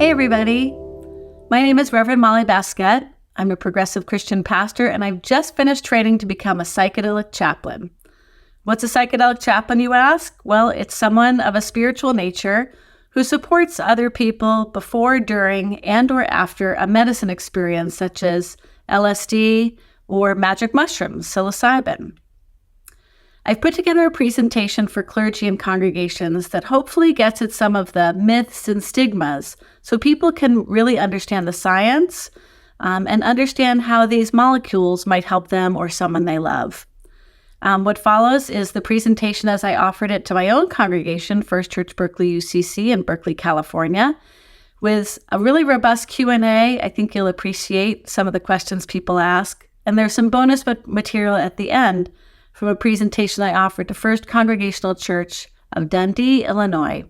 Hey everybody, my name is Reverend Molly Baskette. I'm a progressive Christian pastor and I've just finished training to become a psychedelic chaplain. What's a psychedelic chaplain, you ask? Well, it's someone of a spiritual nature who supports other people before, during, and or after a medicine experience such as LSD or magic mushrooms, psilocybin. I've put together a presentation for clergy and congregations that hopefully gets at some of the myths and stigmas so people can really understand the science and understand how these molecules might help them or someone they love. What follows is the presentation as I offered it to my own congregation, First Church Berkeley UCC in Berkeley, California, with a really robust Q&A. I think you'll appreciate some of the questions people ask. And there's some bonus material at the end from a presentation I offered to First Congregational Church of Dundee, Illinois.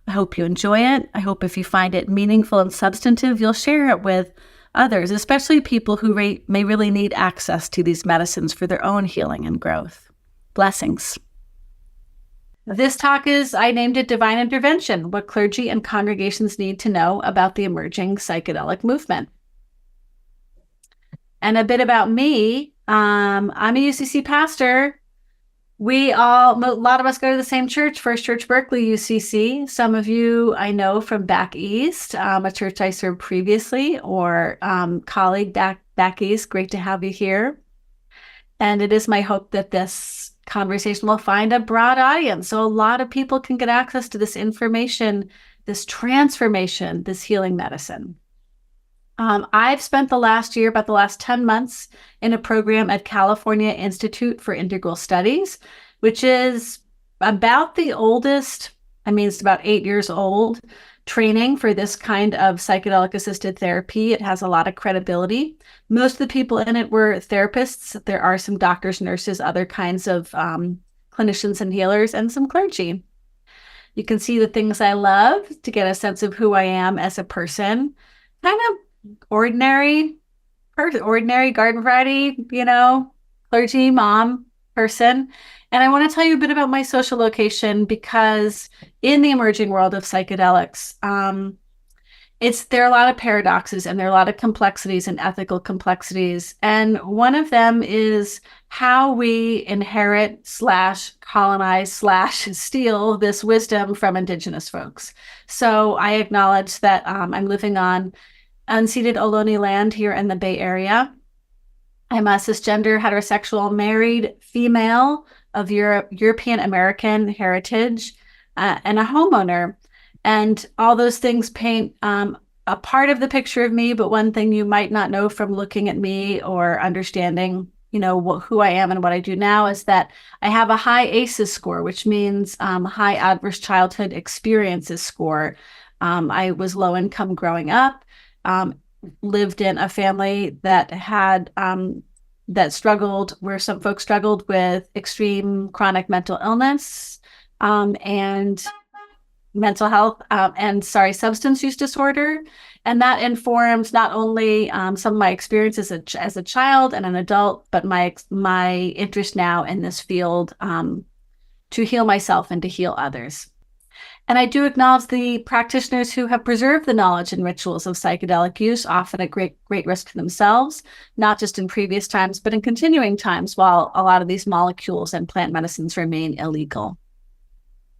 I hope you enjoy it. I hope if you find it meaningful and substantive, you'll share it with others, especially people who may really need access to these medicines for their own healing and growth. Blessings. This talk I named it Divine Intervention, what clergy and congregations need to know about the emerging psychedelic movement. And a bit about me. I'm a UCC pastor. A lot of us go to the same church, First Church Berkeley UCC. Some of you I know from back east, a church I served previously, or colleague back east. Great to have you here. And it is my hope that this conversation will find a broad audience, so a lot of people can get access to this information, this transformation, this healing medicine. I've spent about the last 10 months in a program at California Institute for Integral Studies, which is about the oldest, it's about 8 years old, training for this kind of psychedelic-assisted therapy. It has a lot of credibility. Most of the people in it were therapists. There are some doctors, nurses, other kinds of clinicians and healers, and some clergy. You can see the things I love to get a sense of who I am as a person. Kind of ordinary garden variety, clergy, mom, person. And I want to tell you a bit about my social location because in the emerging world of psychedelics, there are a lot of paradoxes and there are a lot of complexities and ethical complexities. And one of them is how we inherit / colonize / steal this wisdom from Indigenous folks. So I acknowledge that I'm living on unceded Ohlone land here in the Bay Area. I'm a cisgender, heterosexual, married female of European American heritage and a homeowner. And all those things paint a part of the picture of me, but one thing you might not know from looking at me or understanding, who I am and what I do now is that I have a high ACEs score, which means high adverse childhood experiences score. I was low income growing up. Lived in a family that had where some folks struggled with extreme chronic mental illness and mental health substance use disorder. And that informs not only some of my experiences as a child and an adult, but my interest now in this field to heal myself and to heal others. And I do acknowledge the practitioners who have preserved the knowledge and rituals of psychedelic use, often at great risk to themselves, not just in previous times, but in continuing times while a lot of these molecules and plant medicines remain illegal,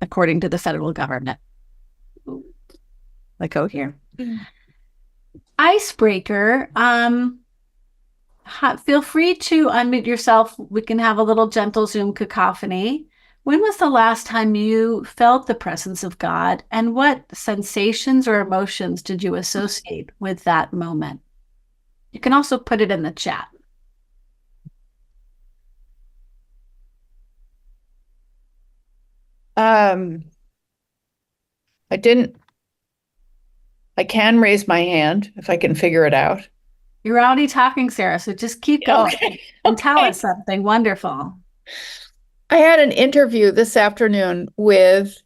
according to the federal government. Let go here. Icebreaker. Feel free to unmute yourself. We can have a little gentle Zoom cacophony. When was the last time you felt the presence of God, and what sensations or emotions did you associate with that moment? You can also put it in the chat. I can raise my hand if I can figure it out. You're already talking, Sarah, so just keep going and tell us something wonderful. I had an interview this afternoon with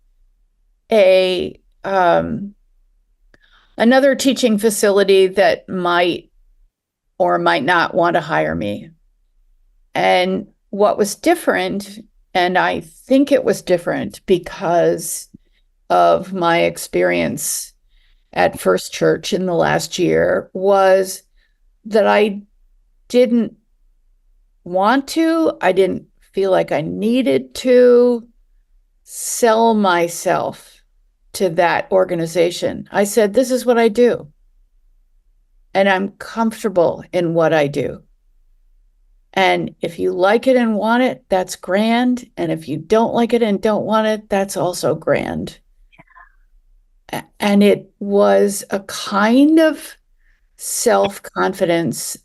another teaching facility that might or might not want to hire me. And what was different, and I think it was different because of my experience at First Church in the last year was that I didn't want to, I didn't feel like I needed to sell myself to that organization. I said, this is what I do. And I'm comfortable in what I do. And if you like it and want it, that's grand. And if you don't like it and don't want it, that's also grand. And it was a kind of self-confidence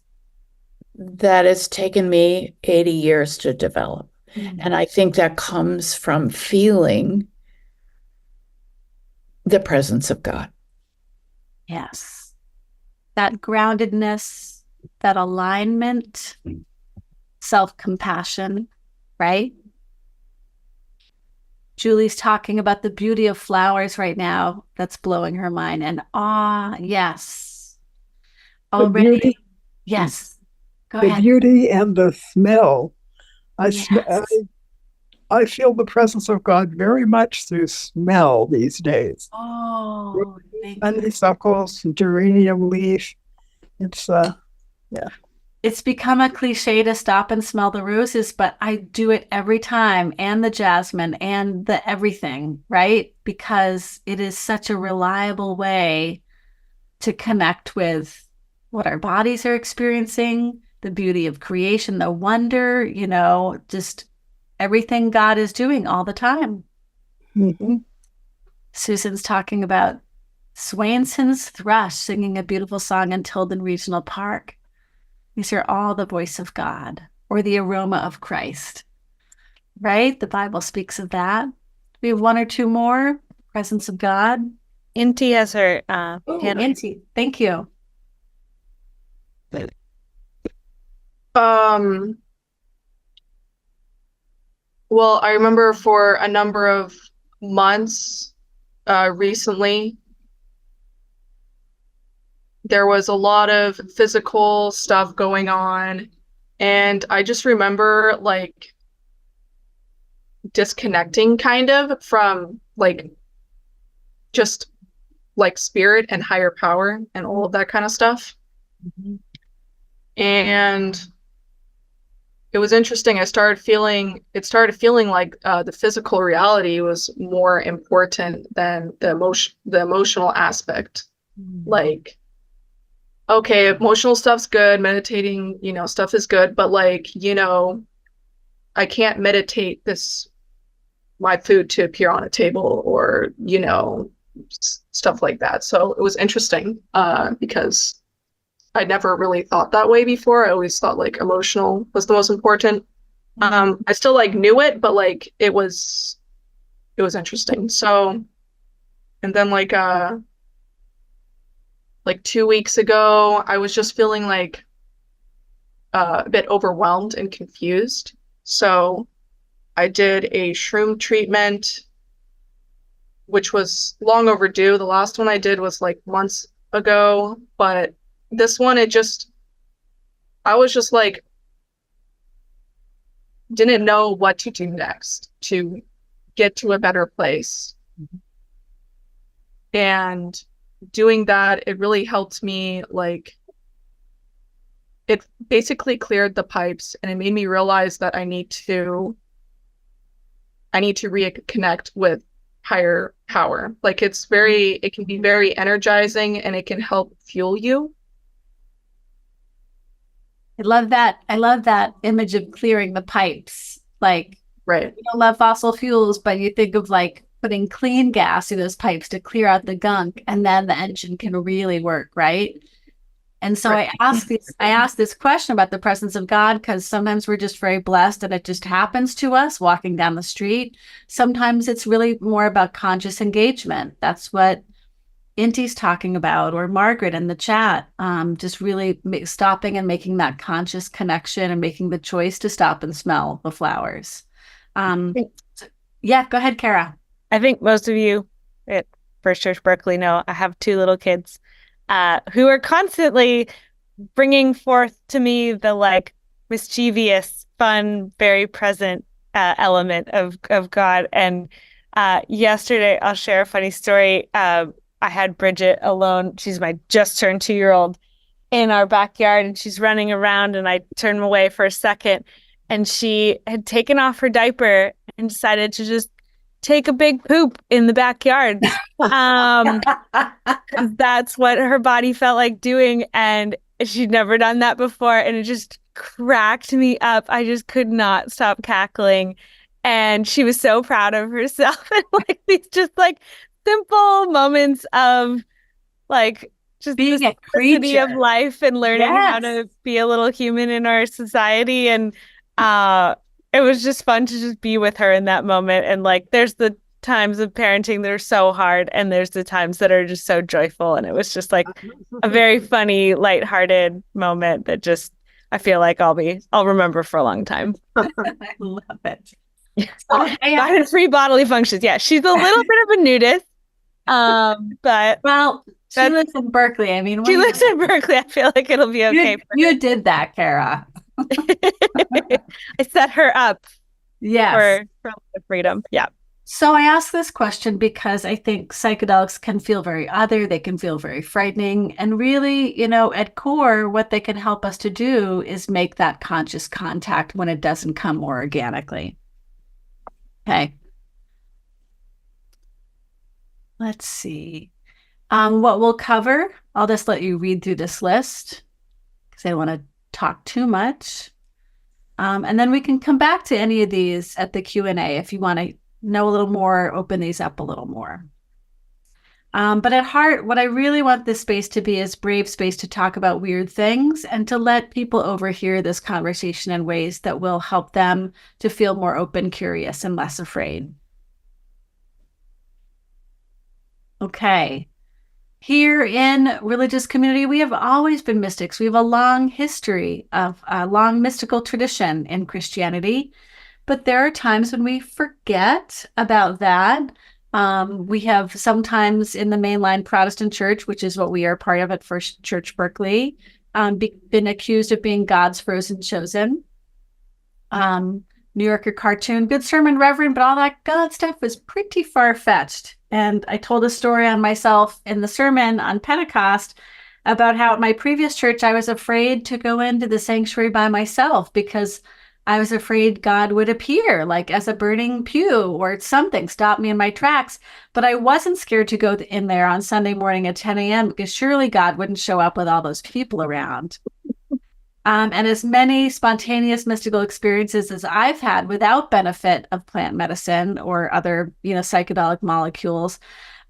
that has taken me 80 years to develop. And I think that comes from feeling the presence of God. Yes. That groundedness, that alignment, self-compassion, right? Julie's talking about the beauty of flowers right now. That's blowing her mind. And yes. Already. Beauty, yes. Go the ahead. beauty and the smell. Yes. I feel the presence of God very much through smell these days. Oh, thank you. Honeysuckles, geranium leaf. It's It's become a cliche to stop and smell the roses, but I do it every time, and the jasmine and the everything, right? Because it is such a reliable way to connect with what our bodies are experiencing, the beauty of creation, the wonder, just everything God is doing all the time. mm-hmm. Susan's talking about Swainson's thrush singing a beautiful song in Tilden Regional Park. These are all the voice of God or the aroma of Christ, right? The Bible speaks of that. We have one or two more. Presence of God. Inti has her hand. Inti, thank you. Well, I remember for a number of months recently, there was a lot of physical stuff going on, and I just remember like disconnecting kind of from like just like spirit and higher power and all of that kind of stuff. Mm-hmm. And it was interesting. It started feeling like the physical reality was more important than the emotional aspect. Mm-hmm. Like, okay, emotional stuff's good, meditating, stuff is good, but like, I can't meditate my food to appear on a table or, stuff like that. So it was interesting because I never really thought that way before. I always thought like emotional was the most important. I still like knew it, but like it was interesting. So, and then like 2 weeks ago, I was just feeling like a bit overwhelmed and confused. So I did a shroom treatment, which was long overdue. The last one I did was like months ago, but this one, I was just like, didn't know what to do next to get to a better place. Mm-hmm. And doing that, it really helped me, like, it basically cleared the pipes, and it made me realize that I need to reconnect with higher power. Like it can be very energizing, and it can help fuel you. I love that image of clearing the pipes. Like, right. You don't love fossil fuels, but you think of like putting clean gas through those pipes to clear out the gunk, and then the engine can really work, right? And so right. I asked this question about the presence of God because sometimes we're just very blessed and it just happens to us walking down the street. Sometimes it's really more about conscious engagement. That's what Inti's talking about, or Margaret in the chat, just really stopping and making that conscious connection and making the choice to stop and smell the flowers. Yeah, go ahead, Kara. I think most of you at First Church Berkeley know I have two little kids who are constantly bringing forth to me the like mischievous, fun, very present element of God. And yesterday, I'll share a funny story. I had Bridget alone. She's my just turned 2-year-old in our backyard, and she's running around, and I turned away for a second, and she had taken off her diaper and decided to just take a big poop in the backyard. That's what her body felt like doing, and she'd never done that before, and it just cracked me up. I just could not stop cackling, and she was so proud of herself. And like these just like simple moments of like just being the a simplicity of creature. life and learning how Yes. to be a little human in our society. And it was just fun to just be with her in that moment. And like there's the times of parenting that are so hard, and there's the times that are just so joyful. And it was just like a very funny, lighthearted moment that just I feel like I'll remember for a long time. I love it. Free bodily functions. Yeah, she's a little bit of a nudist. But well, she lives in Berkeley. I mean, she lives in Berkeley. I feel like it'll be okay. You did that, Kara. I set her up. Yes. For freedom. Yeah. So I ask this question because I think psychedelics can feel very other. They can feel very frightening. And really, at core, what they can help us to do is make that conscious contact when it doesn't come more organically. Okay. Let's see. What we'll cover, I'll just let you read through this list because I don't want to talk too much. And then we can come back to any of these at the Q&A if you want to know a little more, open these up a little more. But at heart, what I really want this space to be is brave space to talk about weird things and to let people overhear this conversation in ways that will help them to feel more open, curious, and less afraid. Okay. Here in religious community, we have always been mystics. We have a long history of a long mystical tradition in Christianity. But there are times when we forget about that. We have sometimes in the mainline Protestant church, which is what we are part of at First Church Berkeley, been accused of being God's frozen chosen. New Yorker cartoon, good sermon, Reverend, but all that God stuff was pretty far-fetched. And I told a story on myself in the sermon on Pentecost about how at my previous church, I was afraid to go into the sanctuary by myself because I was afraid God would appear like as a burning pew or something, stop me in my tracks. But I wasn't scared to go in there on Sunday morning at 10 a.m. because surely God wouldn't show up with all those people around. And as many spontaneous mystical experiences as I've had without benefit of plant medicine or other, psychedelic molecules,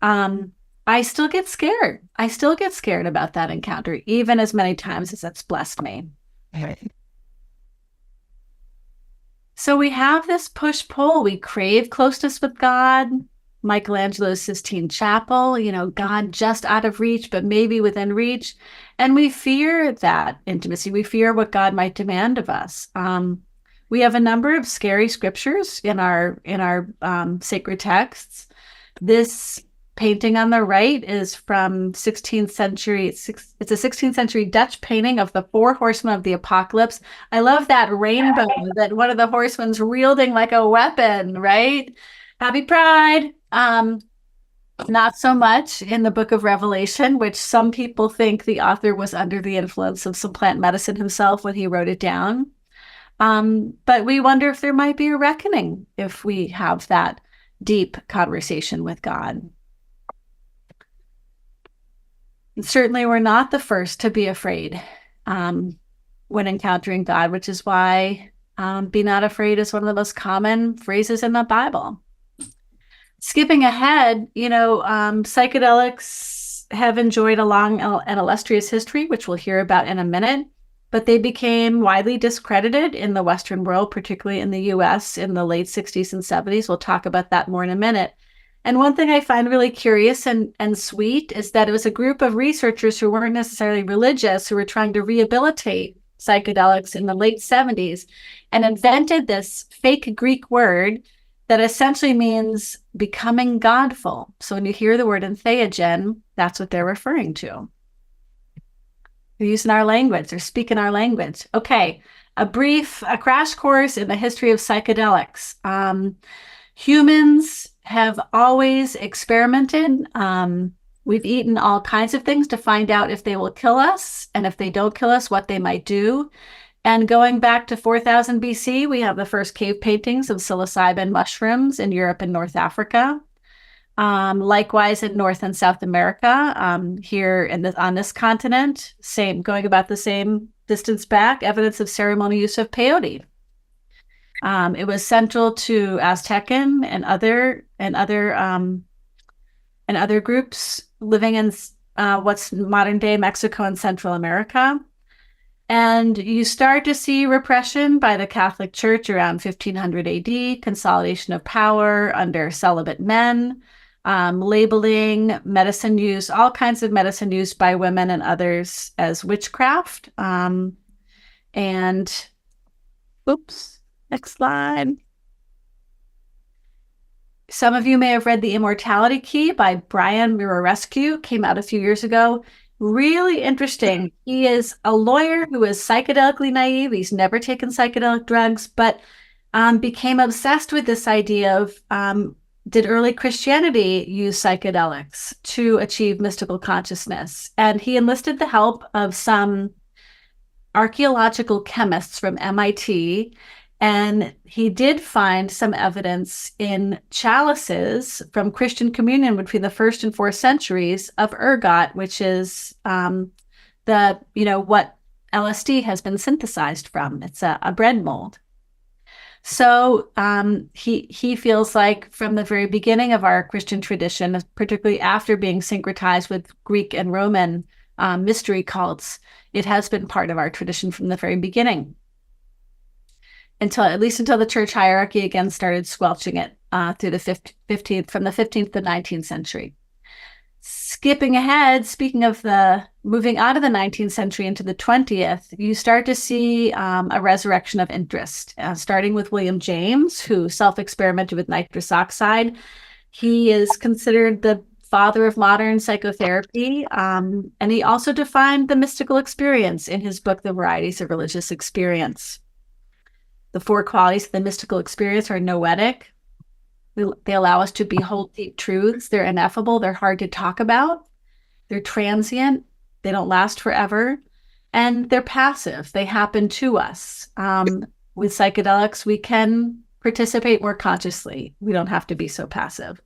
I still get scared. I still get scared about that encounter, even as many times as it's blessed me. So we have this push-pull. We crave closeness with God. Michelangelo's Sistine Chapel, God just out of reach, but maybe within reach. And we fear that intimacy. We fear what God might demand of us. We have a number of scary scriptures in our sacred texts. This painting on the right is from 16th century. It's a 16th century Dutch painting of the 4 horsemen of the apocalypse. I love that rainbow that one of the horsemen's wielding like a weapon, right? Happy Pride. Not so much in the book of Revelation, which some people think the author was under the influence of some plant medicine himself when he wrote it down. But we wonder if there might be a reckoning if we have that deep conversation with God. And certainly we're not the first to be afraid when encountering God, which is why be not afraid is one of the most common phrases in the Bible. Skipping ahead, psychedelics have enjoyed a long and illustrious history, which we'll hear about in a minute, but they became widely discredited in the Western world, particularly in the US in the late 60s and 70s. We'll talk about that more in a minute. And one thing I find really curious and sweet is that it was a group of researchers who weren't necessarily religious who were trying to rehabilitate psychedelics in the late 70s and invented this fake Greek word that essentially means becoming godful. So when you hear the word entheogen, that's what they're referring to. They're using our language, they're speaking our language. Okay, a crash course in the history of psychedelics. Humans have always experimented We've eaten all kinds of things to find out if they will kill us, and if they don't kill us, what they might do. And going back to 4000 BC, we have the first cave paintings of psilocybin mushrooms in Europe and North Africa. Likewise in North and South America, here on this continent, going about the same distance back, evidence of ceremonial use of peyote. It was central to Aztecan and other groups living in what's modern day Mexico and Central America. And you start to see repression by the Catholic Church around 1500 AD, consolidation of power under celibate men, labeling medicine use, all kinds of medicine use by women and others as witchcraft. And oops, next slide. Some of you may have read The Immortality Key by Brian Murarescu, came out a few years ago. Really interesting. He is a lawyer who is psychedelically naive. He's never taken psychedelic drugs, but became obsessed with this idea of did early Christianity use psychedelics to achieve mystical consciousness? And he enlisted the help of some archaeological chemists from MIT. And he did find some evidence in chalices from Christian communion between the 1st and 4th centuries of ergot, which is what LSD has been synthesized from. It's a bread mold. So he feels like from the very beginning of our Christian tradition, particularly after being syncretized with Greek and Roman mystery cults, it has been part of our tradition from the very beginning. At least until the church hierarchy again started squelching it through the 15th, from the 15th to 19th century. Skipping ahead, speaking of the moving out of the 19th century into the 20th, you start to see a resurrection of interest, starting with William James, who self-experimented with nitrous oxide. He is considered the father of modern psychotherapy, and he also defined the mystical experience in his book, The Varieties of Religious Experience. The 4 qualities of the mystical experience are noetic. They allow us to behold deep truths. They're ineffable. They're hard to talk about. They're transient. They don't last forever. And they're passive. They happen to us. With psychedelics, we can participate more consciously. We don't have to be so passive.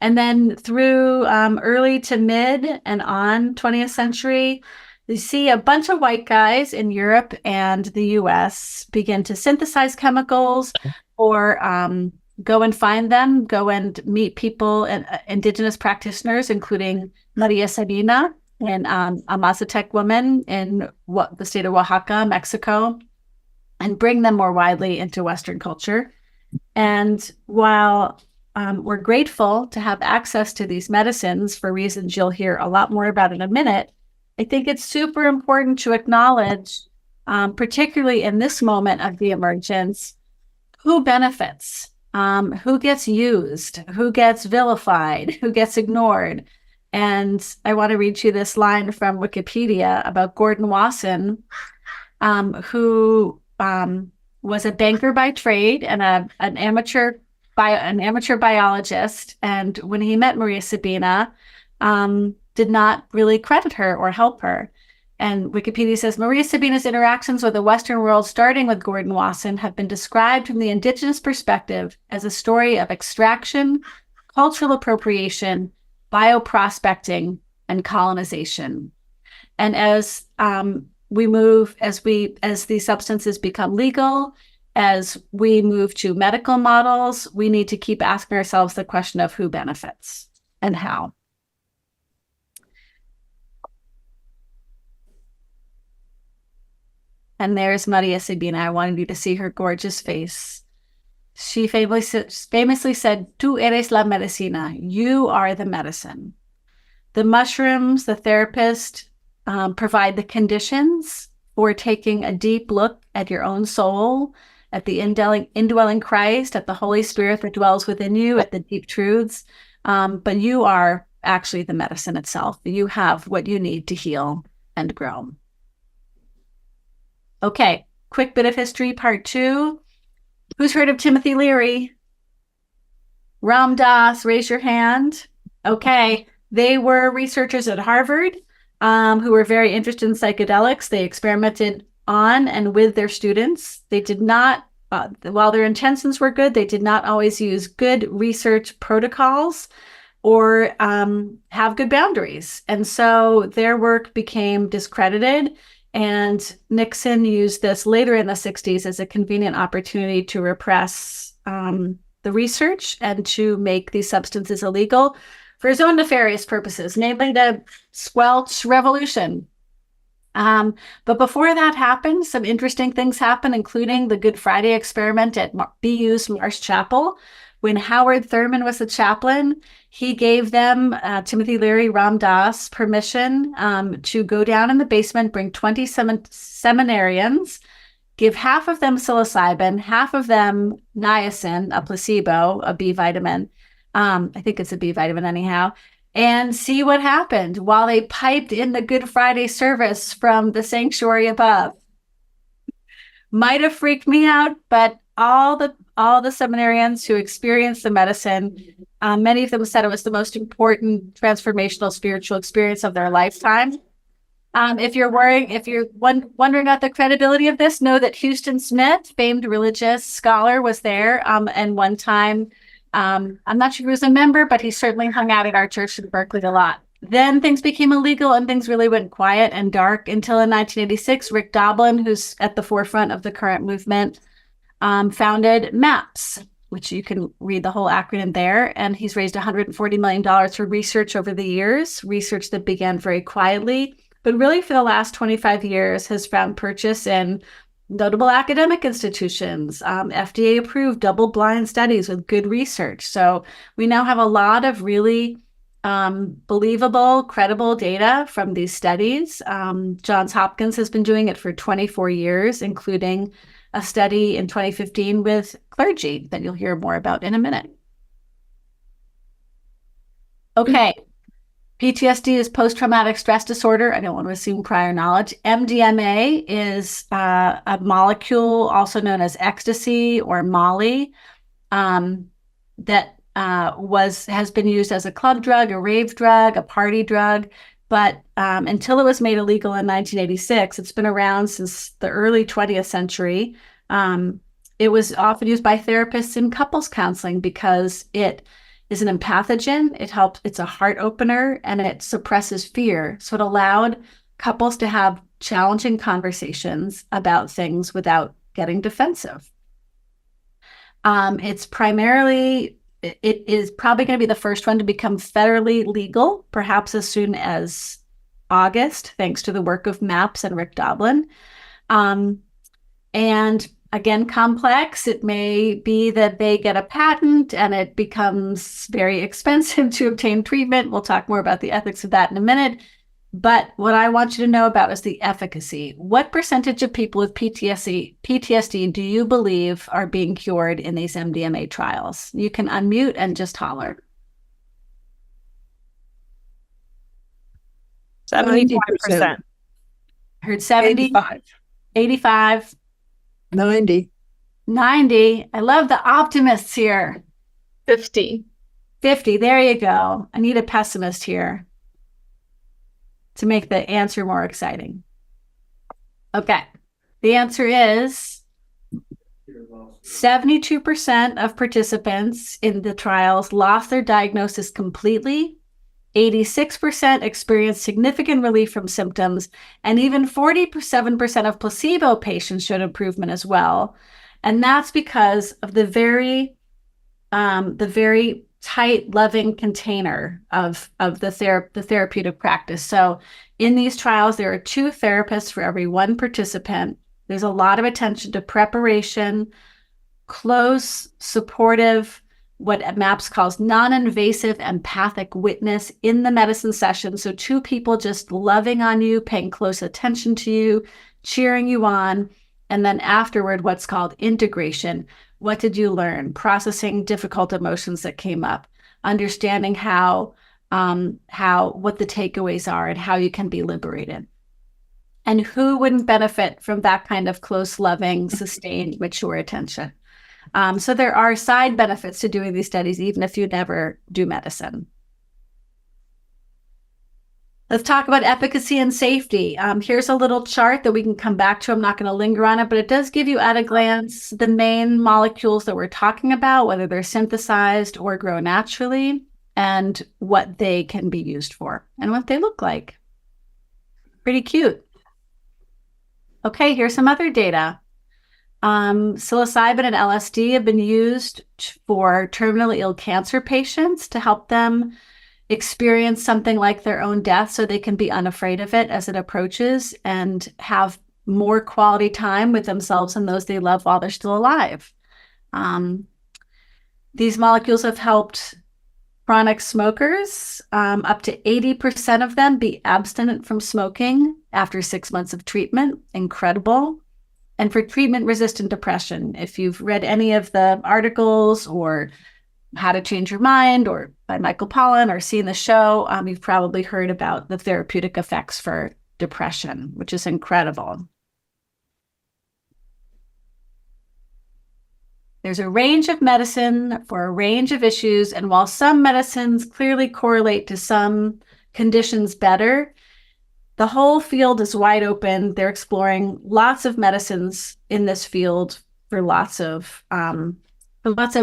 And then through early to mid and on 20th century, you see a bunch of white guys in Europe and the US begin to synthesize chemicals or go and find them, go and meet people and indigenous practitioners, including Maria Sabina, and a Mazatec woman in the state of Oaxaca, Mexico, and bring them more widely into Western culture. And while we're grateful to have access to these medicines for reasons you'll hear a lot more about in a minute, I think it's super important to acknowledge, particularly in this moment of the emergence, who benefits, who gets used, who gets vilified, who gets ignored. And I want to read you this line from Wikipedia about Gordon Wasson, who was a banker by trade and an amateur biologist. And when he met Maria Sabina, did not really credit her or help her. And Wikipedia says, Maria Sabina's interactions with the Western world, starting with Gordon Wasson, have been described from the indigenous perspective as a story of extraction, cultural appropriation, bioprospecting, and colonization. And as we move, as these substances become legal, as we move to medical models, we need to keep asking ourselves the question of who benefits and how. And there's Maria Sabina. I wanted you to see her gorgeous face. She famously said, "Tú eres la medicina." You are the medicine. The mushrooms, the therapist, provide the conditions for taking a deep look at your own soul, at the indwelling Christ, at the Holy Spirit that dwells within you, at the deep truths. But you are actually the medicine itself. You have what you need to heal and grow. Okay, quick bit of history, part 2. Who's heard of Timothy Leary? Ram Dass, raise your hand. Okay, They were researchers at Harvard who were very interested in psychedelics. They experimented on and with their students. They did not, while their intentions were good, they did not always use good research protocols or have good boundaries. And so their work became discredited. And Nixon used this later in the 60s as a convenient opportunity to repress the research and to make these substances illegal for his own nefarious purposes, namely to squelch revolution. But before that happened, some interesting things happened, including the Good Friday experiment at BU's Marsh Chapel. When Howard Thurman was the chaplain, he gave them, Timothy Leary, Ram Dass, permission to go down in the basement, bring 20 seminarians, give half of them psilocybin, half of them niacin, a placebo, a B vitamin. I think it's a B vitamin anyhow, and see what happened while they piped in the Good Friday service from the sanctuary above. Might have freaked me out, but all the seminarians who experienced the medicine, many of them said it was the most important transformational spiritual experience of their lifetime. If you're wondering about the credibility of this, know that Houston Smith, famed religious scholar, was there. And one time, I'm not sure he was a member, but he certainly hung out at our church in Berkeley a lot. Then things became illegal and things really went quiet and dark until in 1986, Rick Doblin, who's at the forefront of the current movement, founded MAPS, which you can read the whole acronym there. And he's raised $140 million for research over the years, research that began very quietly, but really for the last 25 years has found purchase in notable academic institutions, FDA-approved double-blind studies with good research. So we now have a lot of really believable, credible data from these studies. Johns Hopkins has been doing it for 24 years, including a study in 2015 with clergy that you'll hear more about in a minute. Okay. PTSD is post-traumatic stress disorder. I don't want to assume prior knowledge. MDMA is a molecule also known as ecstasy or Molly that has been used as a club drug, a rave drug, a party drug. But until it was made illegal in 1986, it's been around since the early 20th century. It was often used by therapists in couples counseling because it is an empathogen. It's a heart opener, and it suppresses fear. So it allowed couples to have challenging conversations about things without getting defensive. It is probably going to be the first one to become federally legal, perhaps as soon as August, thanks to the work of MAPS and Rick Doblin. And again, complex. It may be that they get a patent and it becomes very expensive to obtain treatment. We'll talk more about the ethics of that in a minute. But what I want you to know about is the efficacy. What percentage of people with PTSD do you believe are being cured in these MDMA trials? You can unmute and just holler. 75%. Heard 70, 85, 85, 90. 90. I love the optimists here. 50. 50. There you go. I need a pessimist here to make the answer more exciting. Okay. The answer is 72% of participants in the trials lost their diagnosis completely. 86% experienced significant relief from symptoms, and even 47% of placebo patients showed improvement as well. And that's because of the very tight, loving container of the therapeutic practice. So in these trials, there are 2 therapists for every 1 participant. There's a lot of attention to preparation, close, supportive, what MAPS calls non-invasive empathic witness in the medicine session. So 2 people just loving on you, paying close attention to you, cheering you on. And then afterward, what's called integration. What did you learn? Processing difficult emotions that came up, understanding what the takeaways are and how you can be liberated. And who wouldn't benefit from that kind of close, loving, sustained, mature attention? So there are side benefits to doing these studies, even if you never do medicine. Let's talk about efficacy and safety. Here's a little chart that we can come back to. I'm not going to linger on it, but it does give you at a glance the main molecules that we're talking about, whether they're synthesized or grow naturally, and what they can be used for and what they look like. Pretty cute. Okay, here's some other data. Psilocybin and LSD have been used for terminally ill cancer patients to help them experience something like their own death so they can be unafraid of it as it approaches and have more quality time with themselves and those they love while they're still alive. These molecules have helped chronic smokers, up to 80% of them be abstinent from smoking after 6 months of treatment. Incredible. And for treatment-resistant depression, if you've read any of the articles or How to Change Your Mind or by Michael Pollan or seen the show, you've probably heard about the therapeutic effects for depression, which is incredible. There's a range of medicine for a range of issues, and while some medicines clearly correlate to some conditions better, the whole field is wide open. They're exploring lots of medicines in this field for lots of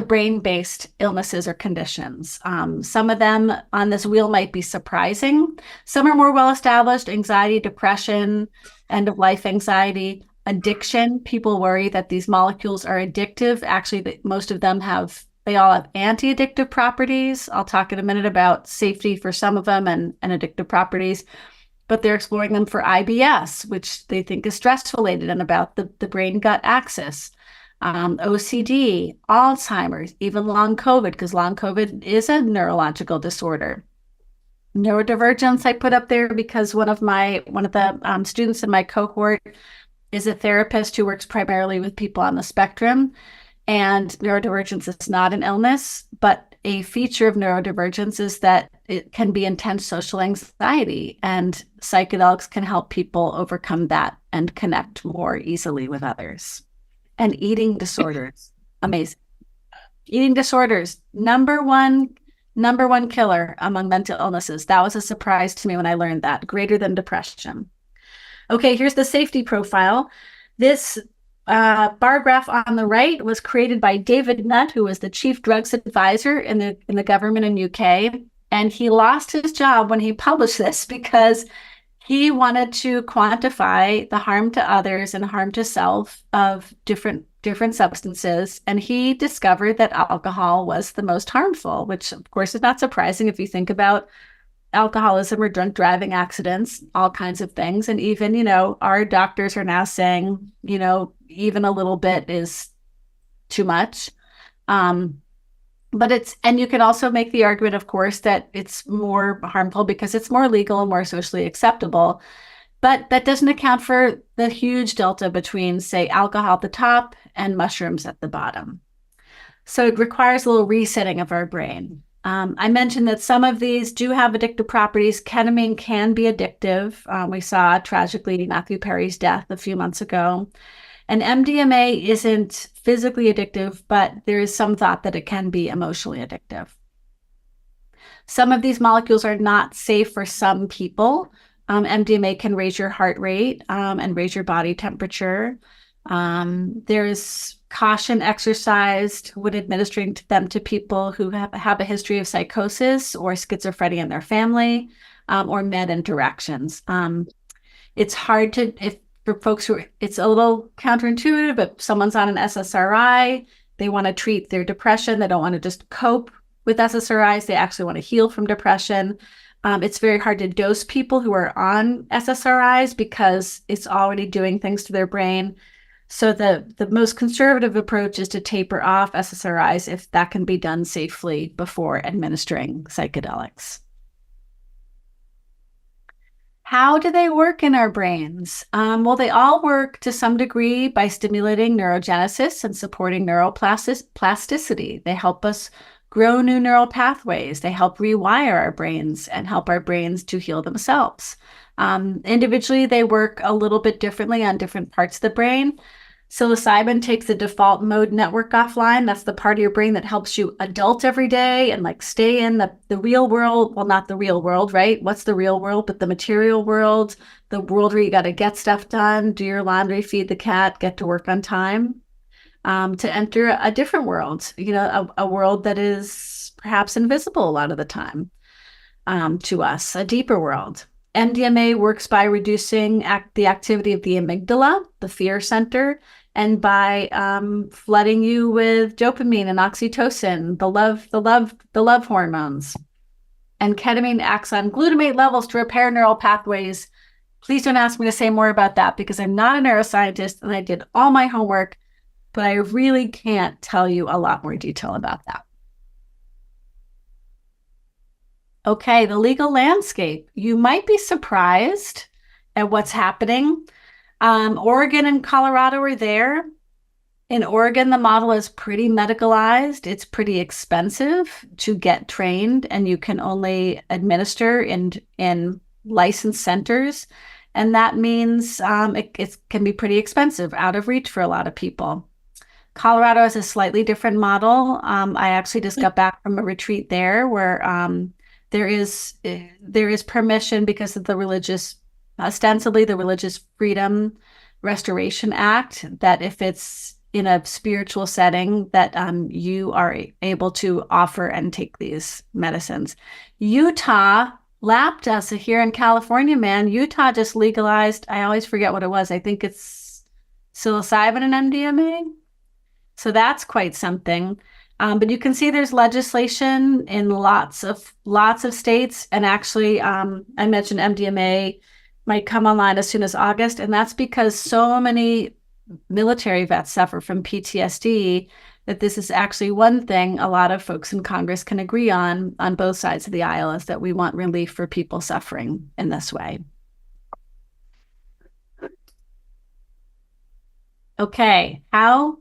brain-based illnesses or conditions. Some of them on this wheel might be surprising. Some are more well-established: anxiety, depression, end-of-life anxiety, addiction. People worry that these molecules are addictive. Actually, most of them they all have anti-addictive properties. I'll talk in a minute about safety for some of them and addictive properties. But they're exploring them for IBS, which they think is stress-related and about the brain-gut axis. OCD, Alzheimer's, even long COVID, because long COVID is a neurological disorder. Neurodivergence I put up there because one of the students in my cohort is a therapist who works primarily with people on the spectrum. And neurodivergence is not an illness, but a feature of neurodivergence is that it can be intense social anxiety, and psychedelics can help people overcome that and connect more easily with others. And eating disorders, amazing. Eating disorders, number one killer among mental illnesses. That was a surprise to me when I learned that, greater than depression. Okay, here's the safety profile. This bar graph on the right was created by David Nutt, who was the chief drugs advisor in the government in UK. And he lost his job when he published this because he wanted to quantify the harm to others and harm to self of different substances. And he discovered that alcohol was the most harmful, which of course is not surprising if you think about alcoholism or drunk driving accidents, all kinds of things. And even, our doctors are now saying, even a little bit is too much. And you can also make the argument, of course, that it's more harmful because it's more legal and more socially acceptable. But that doesn't account for the huge delta between, say, alcohol at the top and mushrooms at the bottom. So it requires a little resetting of our brain. I mentioned that some of these do have addictive properties. Ketamine can be addictive. We saw, tragically, Matthew Perry's death a few months ago. And MDMA isn't physically addictive, but there is some thought that it can be emotionally addictive. Some of these molecules are not safe for some people. MDMA can raise your heart rate and raise your body temperature. There's caution exercised when administering them to people who have a history of psychosis or schizophrenia in their family, or med interactions. It's hard for folks it's a little counterintuitive, but someone's on an SSRI, they want to treat their depression. They don't want to just cope with SSRIs. They actually want to heal from depression. It's very hard to dose people who are on SSRIs because it's already doing things to their brain. So the most conservative approach is to taper off SSRIs if that can be done safely before administering psychedelics. How do they work in our brains? Well, they all work to some degree by stimulating neurogenesis and supporting neuroplasticity. They help us grow new neural pathways. They help rewire our brains and help our brains to heal themselves. Individually, they work a little bit differently on different parts of the brain. Psilocybin takes the default mode network offline. That's the part of your brain that helps you adult every day and like stay in the real world. Well, not the real world, right? What's the real world? But the material world, the world where you got to get stuff done, do your laundry, feed the cat, get to work on time, to enter a different world, a world that is perhaps invisible a lot of the time to us, a deeper world. MDMA works by reducing the activity of the amygdala, the fear center, and by flooding you with dopamine and oxytocin, the love hormones. And ketamine acts on glutamate levels to repair neural pathways. Please don't ask me to say more about that because I'm not a neuroscientist and I did all my homework, but I really can't tell you a lot more detail about that. Okay, the legal landscape. You might be surprised at what's happening. Oregon and Colorado are there. In Oregon, the model is pretty medicalized. It's pretty expensive to get trained, and you can only administer in licensed centers. And that means it can be pretty expensive, out of reach for a lot of people. Colorado has a slightly different model. I actually just got back from a retreat there where there is permission because of ostensibly the Religious Freedom Restoration Act, that if it's in a spiritual setting that you are able to offer and take these medicines. Utah lapped us here in California, man. Utah just legalized, I always forget what it was. I think it's psilocybin and MDMA. So that's quite something. But you can see there's legislation in lots of states. And actually, I mentioned MDMA might come online as soon as August. And that's because so many military vets suffer from PTSD that this is actually one thing a lot of folks in Congress can agree on both sides of the aisle, is that we want relief for people suffering in this way. Okay, how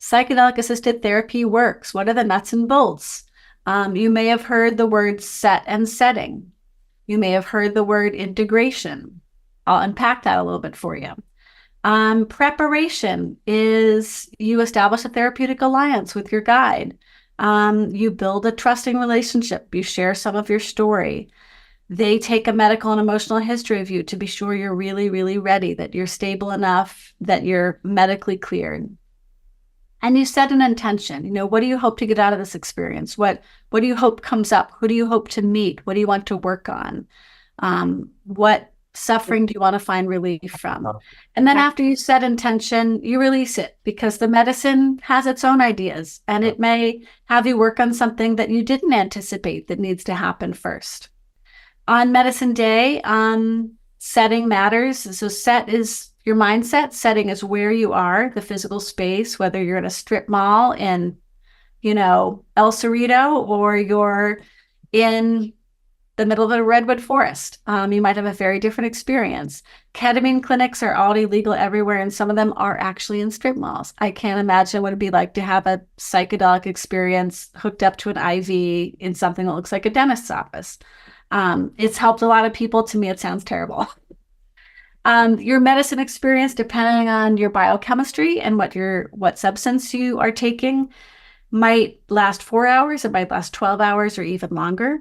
psychedelic-assisted therapy works. What are the nuts and bolts? You may have heard the word set and setting. You may have heard the word integration. I'll unpack that a little bit for you. Preparation is you establish a therapeutic alliance with your guide. You build a trusting relationship. You share some of your story. They take a medical and emotional history of you to be sure you're really, really ready, that you're stable enough, that you're medically cleared. And you set an intention. What do you hope to get out of this experience? What do you hope comes up? Who do you hope to meet? What do you want to work on? What suffering do you want to find relief from? And then after you set intention, you release it, because the medicine has its own ideas, and it may have you work on something that you didn't anticipate that needs to happen first. On medicine day, setting matters. So set is your mindset. Setting is where you are, the physical space, whether you're in a strip mall in, El Cerrito, or you're in the middle of a redwood forest. You might have a very different experience. Ketamine clinics are already legal everywhere, and some of them are actually in strip malls. I can't imagine what it'd be like to have a psychedelic experience hooked up to an IV in something that looks like a dentist's office. It's helped a lot of people. To me, it sounds terrible. Your medicine experience, depending on your biochemistry and what substance you are taking, might last 4 hours, it might last 12 hours or even longer.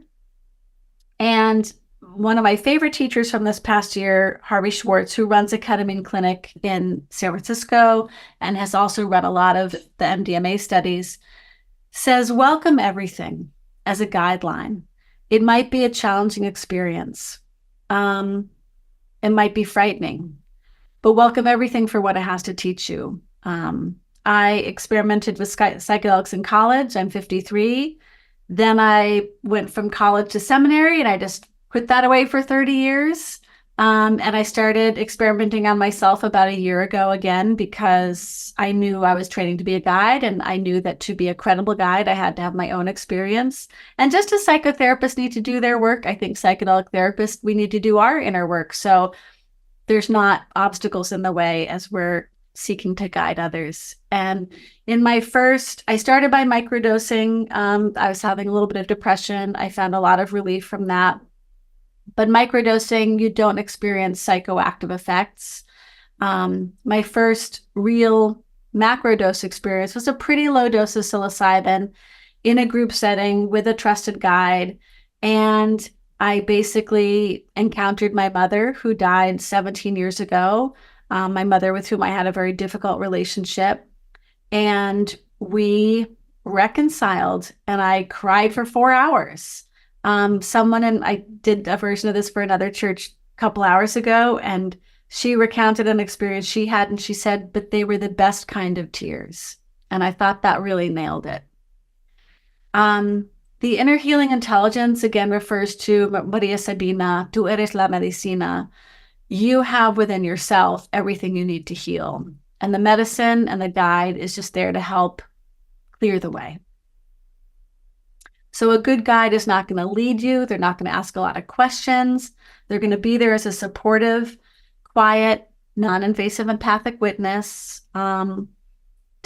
And one of my favorite teachers from this past year, Harvey Schwartz, who runs a ketamine clinic in San Francisco and has also run a lot of the MDMA studies, says, welcome everything as a guideline. It might be a challenging experience. It might be frightening, but welcome everything for what it has to teach you. I experimented with psychedelics in college. I'm 53. Then I went from college to seminary, and I just put that away for 30 years. And I started experimenting on myself about a year ago again, because I knew I was training to be a guide, and I knew that to be a credible guide, I had to have my own experience. And just as psychotherapists need to do their work, I think psychedelic therapists, we need to do our inner work. So there's not obstacles in the way as we're seeking to guide others. And I started by microdosing. I was having a little bit of depression. I found a lot of relief from that. But microdosing, you don't experience psychoactive effects. My first real macro dose experience was a pretty low dose of psilocybin in a group setting with a trusted guide. And I basically encountered my mother, who died 17 years ago, my mother with whom I had a very difficult relationship. And we reconciled, and I cried for 4 hours. I did a version of this for another church a couple hours ago, and she recounted an experience she had, and she said, but they were the best kind of tears. And I thought that really nailed it. The inner healing intelligence, again, refers to Maria Sabina, tú eres la medicina. You have within yourself everything you need to heal. And the medicine and the guide is just there to help clear the way. So a good guide is not going to lead you. They're not going to ask a lot of questions. They're going to be there as a supportive, quiet, non-invasive empathic witness, to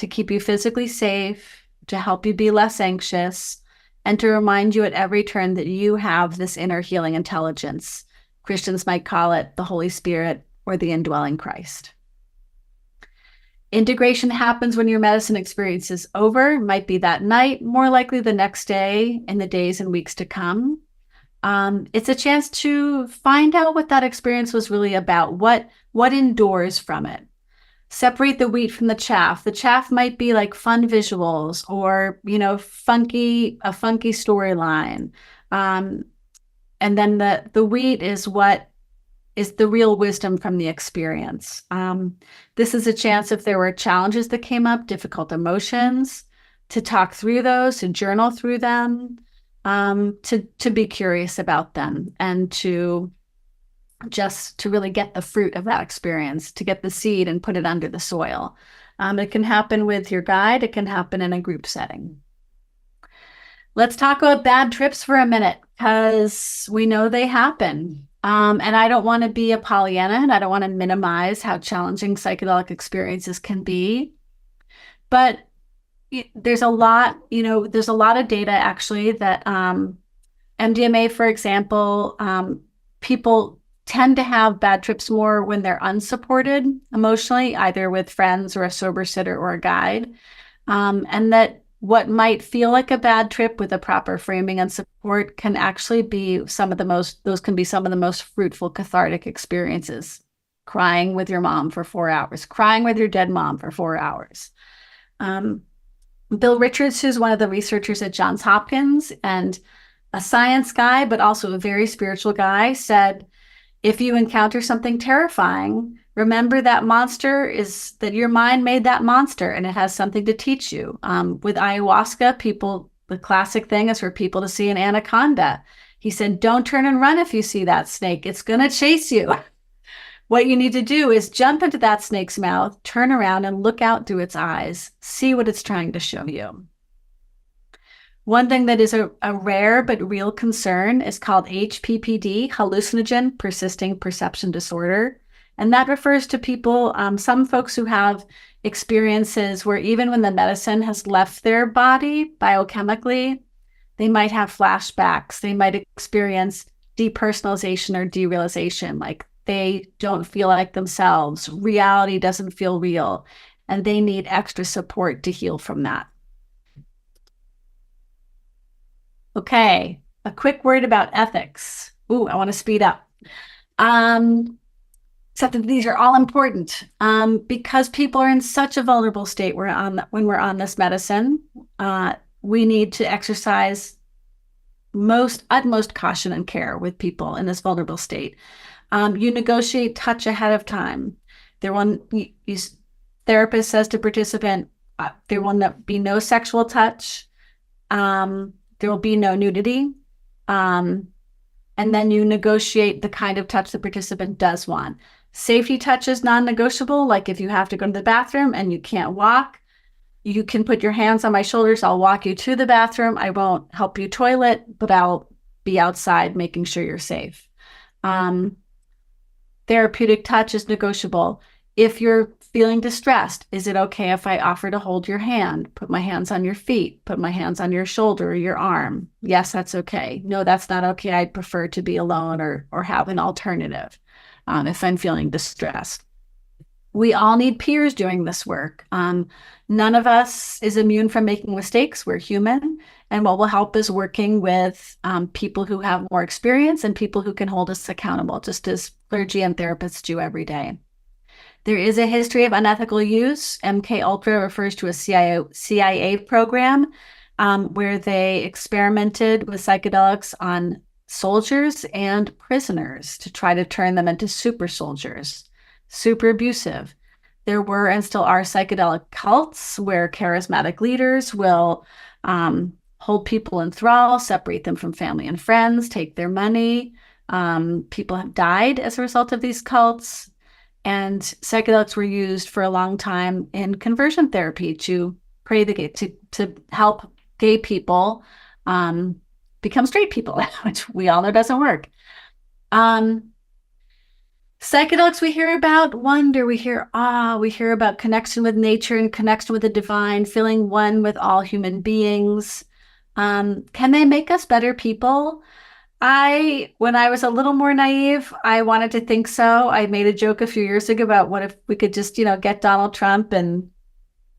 keep you physically safe, to help you be less anxious, and to remind you at every turn that you have this inner healing intelligence. Christians might call it the Holy Spirit or the indwelling Christ. Integration happens when your medicine experience is over. Might be that night, more likely the next day, in the days and weeks to come. It's a chance to find out what that experience was really about, what endures from it. Separate the wheat from the chaff. The chaff might be like fun visuals or, a funky storyline. And then the wheat is what is the real wisdom from the experience. This is a chance, if there were challenges that came up, difficult emotions, to talk through those, to journal through them, to be curious about them, and to really get the fruit of that experience, to get the seed and put it under the soil. It can happen with your guide. It can happen in a group setting. Let's talk about bad trips for a minute, because we know they happen. And I don't want to be a Pollyanna, and I don't want to minimize how challenging psychedelic experiences can be. But there's a lot of data actually that MDMA, for example, people tend to have bad trips more when they're unsupported emotionally, either with friends or a sober sitter or a guide. And that what might feel like a bad trip with a proper framing and support can actually be some of the most fruitful cathartic experiences. Crying with your mom for 4 hours, crying with your dead mom for 4 hours. Bill Richards, who's one of the researchers at Johns Hopkins and a science guy, but also a very spiritual guy, said, if you encounter something terrifying, remember that monster is that your mind made that monster, and it has something to teach you. With ayahuasca, the classic thing is for people to see an anaconda. He said, don't turn and run if you see that snake. It's going to chase you. What you need to do is jump into that snake's mouth, turn around and look out through its eyes, see what it's trying to show you. One thing that is a rare but real concern is called HPPD, hallucinogen persisting perception disorder. And that refers to people, some folks who have experiences where even when the medicine has left their body biochemically, they might have flashbacks. They might experience depersonalization or derealization, like they don't feel like themselves. Reality doesn't feel real, and they need extra support to heal from that. Okay, a quick word about ethics. Ooh, I want to speed up. Except that these are all important because people are in such a vulnerable state when we're on this medicine. We need to exercise utmost caution and care with people in this vulnerable state. You negotiate touch ahead of time. Therapist says to participant, there will be no sexual touch. There will be no nudity. And then you negotiate the kind of touch the participant does want. Safety touch is non-negotiable. Like if you have to go to the bathroom and you can't walk, you can put your hands on my shoulders. I'll walk you to the bathroom. I won't help you toilet, but I'll be outside making sure you're safe. Therapeutic touch is negotiable. If you're feeling distressed, is it okay if I offer to hold your hand, put my hands on your feet, put my hands on your shoulder or your arm? Yes, that's okay. No, that's not okay. I'd prefer to be alone or have an alternative if I'm feeling distressed. we all need peers doing this work. None of us is immune from making mistakes. We're human. And what will help is working with people who have more experience and people who can hold us accountable, just as clergy and therapists do every day. There is a history of unethical use. MK Ultra refers to a CIA program where they experimented with psychedelics on soldiers and prisoners to try to turn them into super soldiers, super abusive. There were and still are psychedelic cults where charismatic leaders will hold people in thrall, separate them from family and friends, take their money. People have died as a result of these cults. And psychedelics were used for a long time in conversion therapy to help gay people become straight people, which we all know doesn't work. Psychedelics, we hear about wonder, we hear awe, we hear about connection with nature and connection with the divine, feeling one with all human beings. Can they make us better people? When I was a little more naive, I wanted to think so. I made a joke a few years ago about what if we could just, get Donald Trump and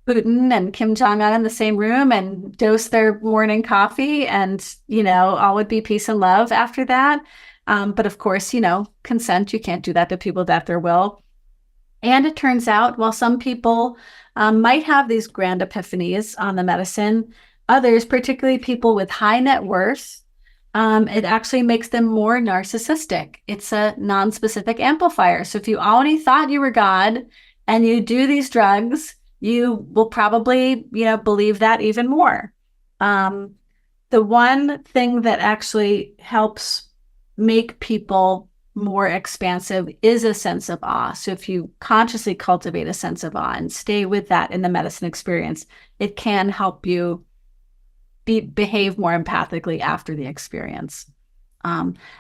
Putin and Kim Jong-un in the same room and dose their morning coffee and, all would be peace and love after that. But of course, consent, you can't do that to people at their will. And it turns out, while some people might have these grand epiphanies on the medicine, others, particularly people with high net worth, it actually makes them more narcissistic. It's a non-specific amplifier. So if you already thought you were God and you do these drugs, you will probably, believe that even more. The one thing that actually helps make people more expansive is a sense of awe. So if you consciously cultivate a sense of awe and stay with that in the medicine experience, it can help you behave more empathically after the experience.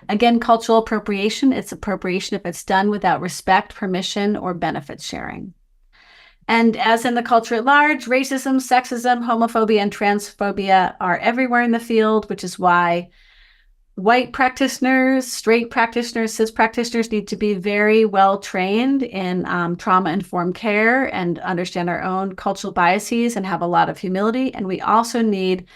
Again, cultural appropriation, it's appropriation if it's done without respect, permission, or benefit sharing. And as in the culture at large, racism, sexism, homophobia, and transphobia are everywhere in the field, which is why white practitioners, straight practitioners, cis practitioners need to be very well trained in trauma-informed care and understand our own cultural biases and have a lot of humility. And we also need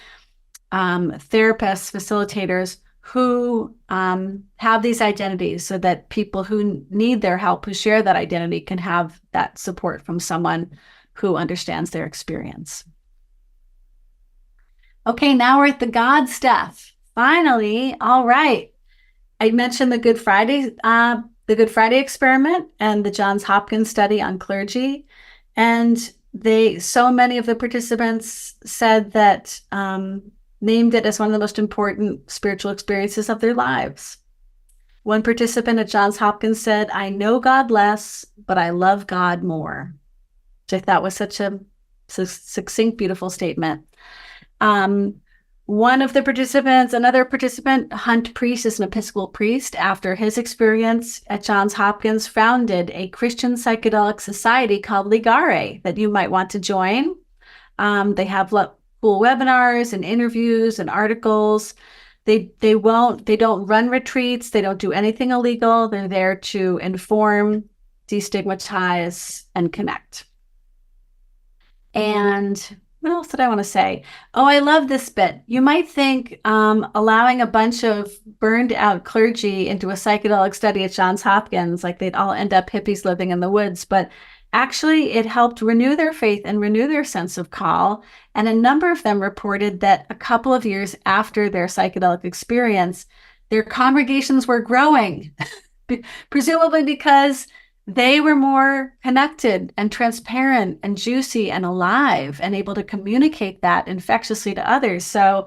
therapists, facilitators who have these identities so that people who need their help, who share that identity, can have that support from someone who understands their experience. Okay, now we're at the God stuff. Finally, all right. I mentioned the Good Friday experiment and the Johns Hopkins study on clergy, and so many of the participants said that named it as one of the most important spiritual experiences of their lives. One participant at Johns Hopkins said, "I know God less, but I love God more," which I thought was such a succinct, beautiful statement. Another participant, Hunt Priest, is an Episcopal priest. After his experience at Johns Hopkins, founded a Christian psychedelic society called Ligare that you might want to join. They have cool webinars and interviews and articles. They don't run retreats. They don't do anything illegal. They're there to inform, destigmatize, and connect. And what else did I want to say? Oh, I love this bit. You might think allowing a bunch of burned out clergy into a psychedelic study at Johns Hopkins, like they'd all end up hippies living in the woods, but actually it helped renew their faith and renew their sense of call. And a number of them reported that a couple of years after their psychedelic experience, their congregations were growing, presumably because they were more connected and transparent and juicy and alive and able to communicate that infectiously to others. So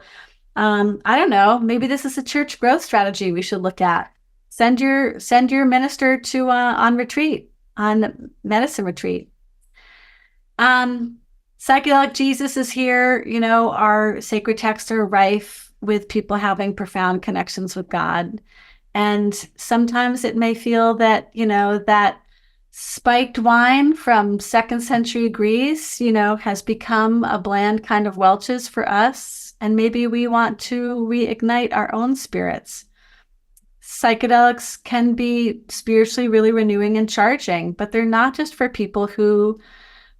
I don't know, maybe this is a church growth strategy we should look at. Send your minister to on medicine retreat. Psychedelic Jesus is here. Our sacred texts are rife with people having profound connections with God. And sometimes it may feel that, that spiked wine from 2nd century Greece, has become a bland kind of Welch's for us. And maybe we want to reignite our own spirits. psychedelics can be spiritually really renewing and charging, but they're not just for people who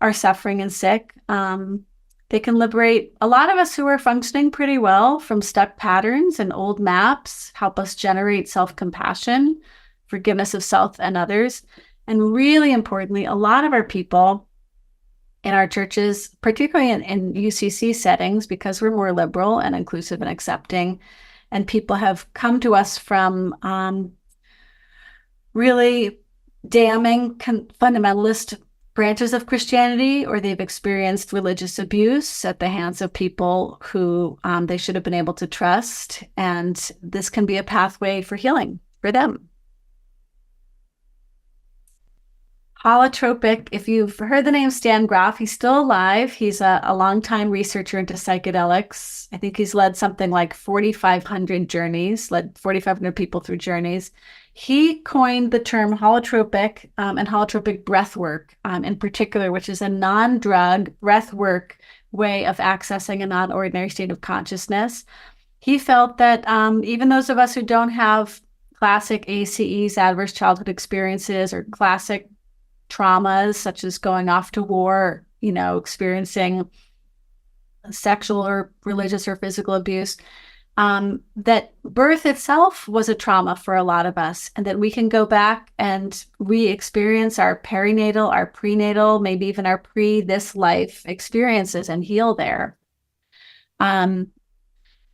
are suffering and sick. They can liberate a lot of us who are functioning pretty well from stuck patterns and old maps, help us generate self-compassion, forgiveness of self and others. And really importantly, a lot of our people in our churches, particularly in UCC settings, because we're more liberal and inclusive and accepting, and people have come to us from really damning fundamentalist branches of Christianity, or they've experienced religious abuse at the hands of people who they should have been able to trust. And this can be a pathway for healing for them. Holotropic, if you've heard the name Stan Groff, he's still alive. He's a longtime researcher into psychedelics. I think he's led something like 4,500 journeys, led 4,500 people through journeys. He coined the term holotropic and holotropic breath work in particular, which is a non-drug breath work way of accessing a non-ordinary state of consciousness. He felt that even those of us who don't have classic ACEs, adverse childhood experiences, or classic traumas such as going off to war, experiencing sexual or religious or physical abuse, that birth itself was a trauma for a lot of us, and that we can go back and re-experience our perinatal, our prenatal, maybe even our this life experiences and heal there.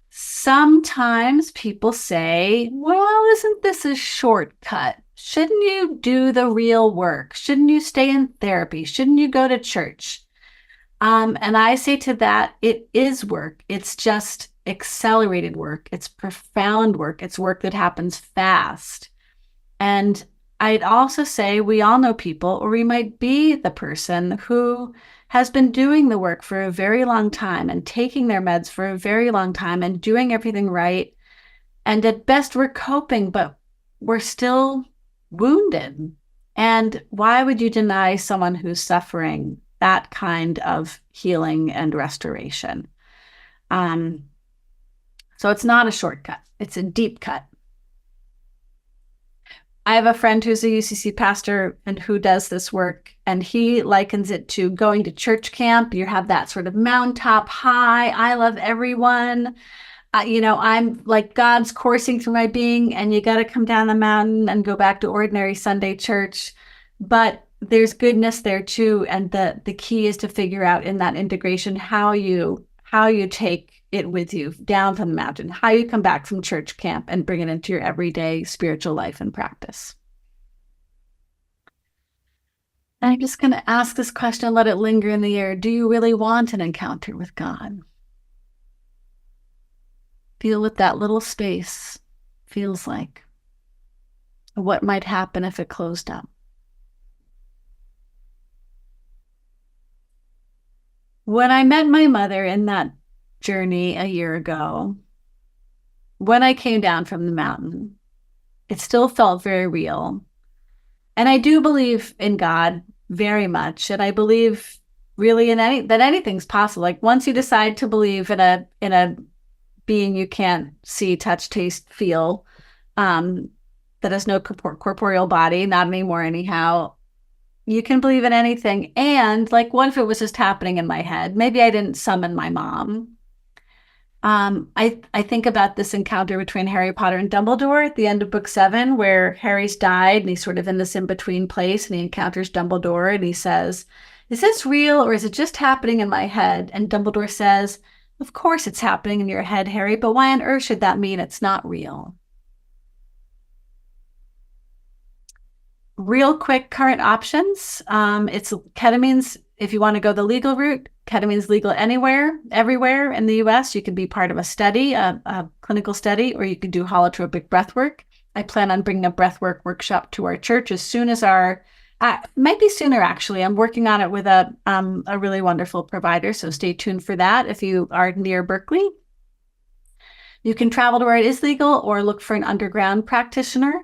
Sometimes people say, well, isn't this a shortcut? Shouldn't you do the real work? Shouldn't you stay in therapy? Shouldn't you go to church? And I say to that, it is work. It's just accelerated work. It's profound work. It's work that happens fast. And I'd also say we all know people, or we might be the person who has been doing the work for a very long time and taking their meds for a very long time and doing everything right. And at best, we're coping, but we're still wounded. And why would you deny someone who's suffering that kind of healing and restoration? So it's not a shortcut. It's a deep cut. I have a friend who's a UCC pastor and who does this work, and he likens it to going to church camp. You have that sort of mountaintop high. I love everyone. I'm like God's coursing through my being, and you got to come down the mountain and go back to ordinary Sunday church. But there's goodness there too. And the key is to figure out in that integration how you take it with you down from the mountain, how you come back from church camp and bring it into your everyday spiritual life and practice. And I'm just going to ask this question, let it linger in the air. Do you really want an encounter with God? Feel what that little space feels like. What might happen if it closed up? When I met my mother in that journey a year ago, when I came down from the mountain, it still felt very real. And I do believe in God very much. And I believe really that anything's possible. Like once you decide to believe in a being you can't see, touch, taste, feel, that has no corporeal body, not anymore anyhow, you can believe in anything. And like, what if it was just happening in my head? Maybe I didn't summon my mom. I think about this encounter between Harry Potter and Dumbledore at the end of book 7, where Harry's died and he's sort of in this in-between place, and he encounters Dumbledore and he says, is this real or is it just happening in my head? And Dumbledore says, of course it's happening in your head, Harry, but why on earth should that mean it's not real? Real quick current options. It's ketamine's, if you want to go the legal route, ketamine's legal anywhere, everywhere in the US. You can be part of a study, a clinical study, or you can do holotropic breathwork. I plan on bringing a breathwork workshop to our church as soon as might be sooner actually. I'm working on it with a really wonderful provider, so stay tuned for that if you are near Berkeley. You can travel to where it is legal or look for an underground practitioner.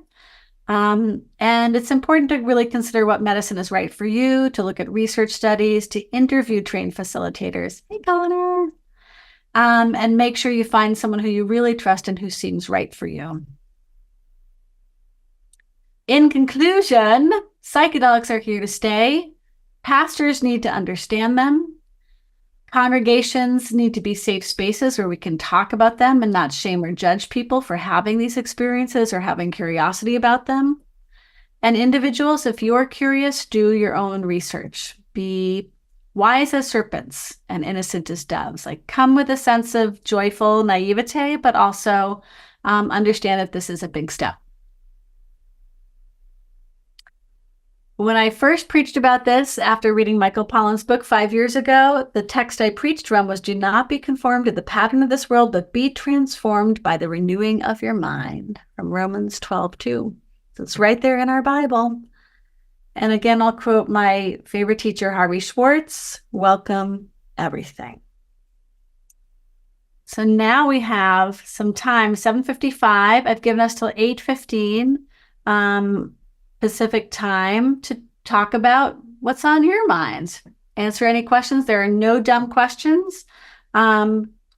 And it's important to really consider what medicine is right for you, to look at research studies, to interview trained facilitators. Hey, Eleanor. And make sure you find someone who you really trust and who seems right for you. In conclusion, psychedelics are here to stay. Pastors need to understand them. Congregations need to be safe spaces where we can talk about them and not shame or judge people for having these experiences or having curiosity about them. And individuals, if you're curious, do your own research. Be wise as serpents and innocent as doves. Like, come with a sense of joyful naivete, but also understand that this is a big step. When I first preached about this after reading Michael Pollan's book 5 years ago, the text I preached from was, do not be conformed to the pattern of this world, but be transformed by the renewing of your mind, from Romans 12:2. So it's right there in our Bible. And again, I'll quote my favorite teacher, Harvey Schwartz, welcome everything. So now we have some time, 7:55. I've given us till 8:15 Pacific time to talk about what's on your minds. Answer any questions. There are no dumb questions.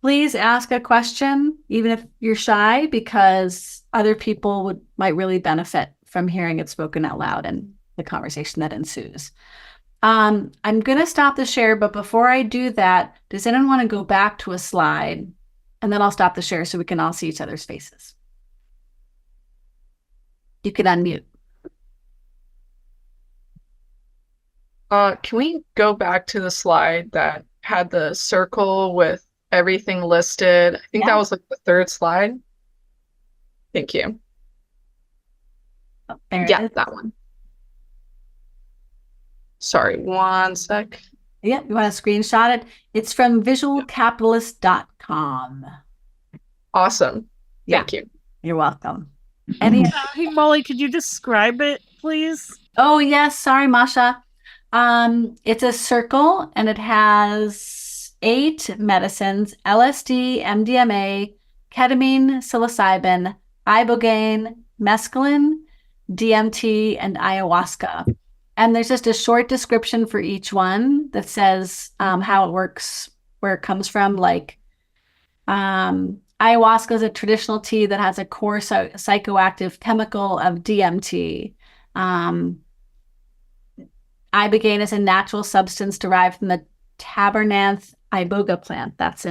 Please ask a question, even if you're shy, because other people might really benefit from hearing it spoken out loud and the conversation that ensues. I'm going to stop the share, but before I do that, does anyone want to go back to a slide? And then I'll stop the share so we can all see each other's faces. You can unmute. Can we go back to the slide that had the circle with everything listed? I think that was like the third slide. Thank you. Oh, there Yeah, it is. that one. Sorry, one sec. Yeah, you want to screenshot it? It's from visualcapitalist.com. Awesome. Yeah. Thank you. You're welcome. Any? Hey, Molly, could you describe it, please? Oh, yes. Sorry, Masha. It's a circle and it has 8 medicines: LSD, MDMA, ketamine, psilocybin, ibogaine, mescaline, DMT, and ayahuasca. And there's just a short description for each one that says how it works, where it comes from. Like ayahuasca is a traditional tea that has a core psychoactive chemical of DMT. Ibogaine is a natural substance derived from the Tabernanthe iboga plant. That's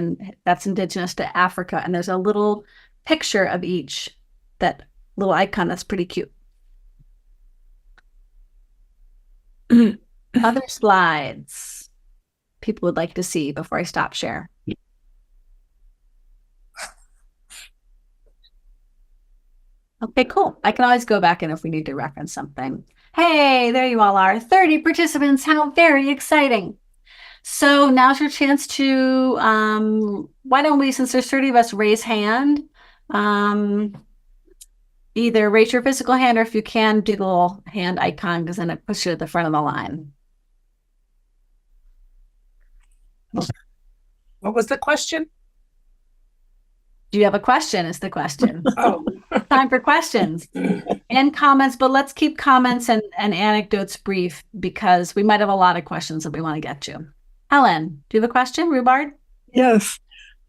indigenous to Africa. And there's a little picture of each, that little icon that's pretty cute. Other slides people would like to see before I stop share. Okay, cool. I can always go back in if we need to reference something. Hey, there you all are. 30 participants. How very exciting. So now's your chance to, why don't we, since there's 30 of us, raise hand. Either raise your physical hand, or if you can, do the little hand icon, because then it puts you at the front of the line. What was the question? Do you have a question is the question. Oh, Time for questions and comments, but let's keep comments and anecdotes brief, because we might have a lot of questions that we want to get to. Helen, do you have a question, Rubard? Yes.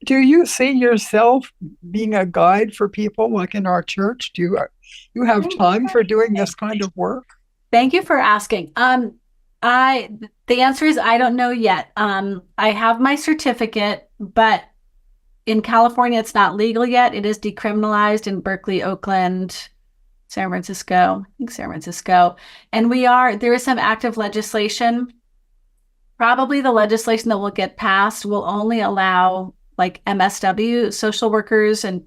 Do you see yourself being a guide for people like in our church? Do you have time for doing this kind of work? Thank you for asking. The answer is I don't know yet. I have my certificate, but in California, it's not legal yet. It is decriminalized in Berkeley, Oakland, San Francisco, I think San Francisco. And there is some active legislation. Probably the legislation that will get passed will only allow like MSW, social workers and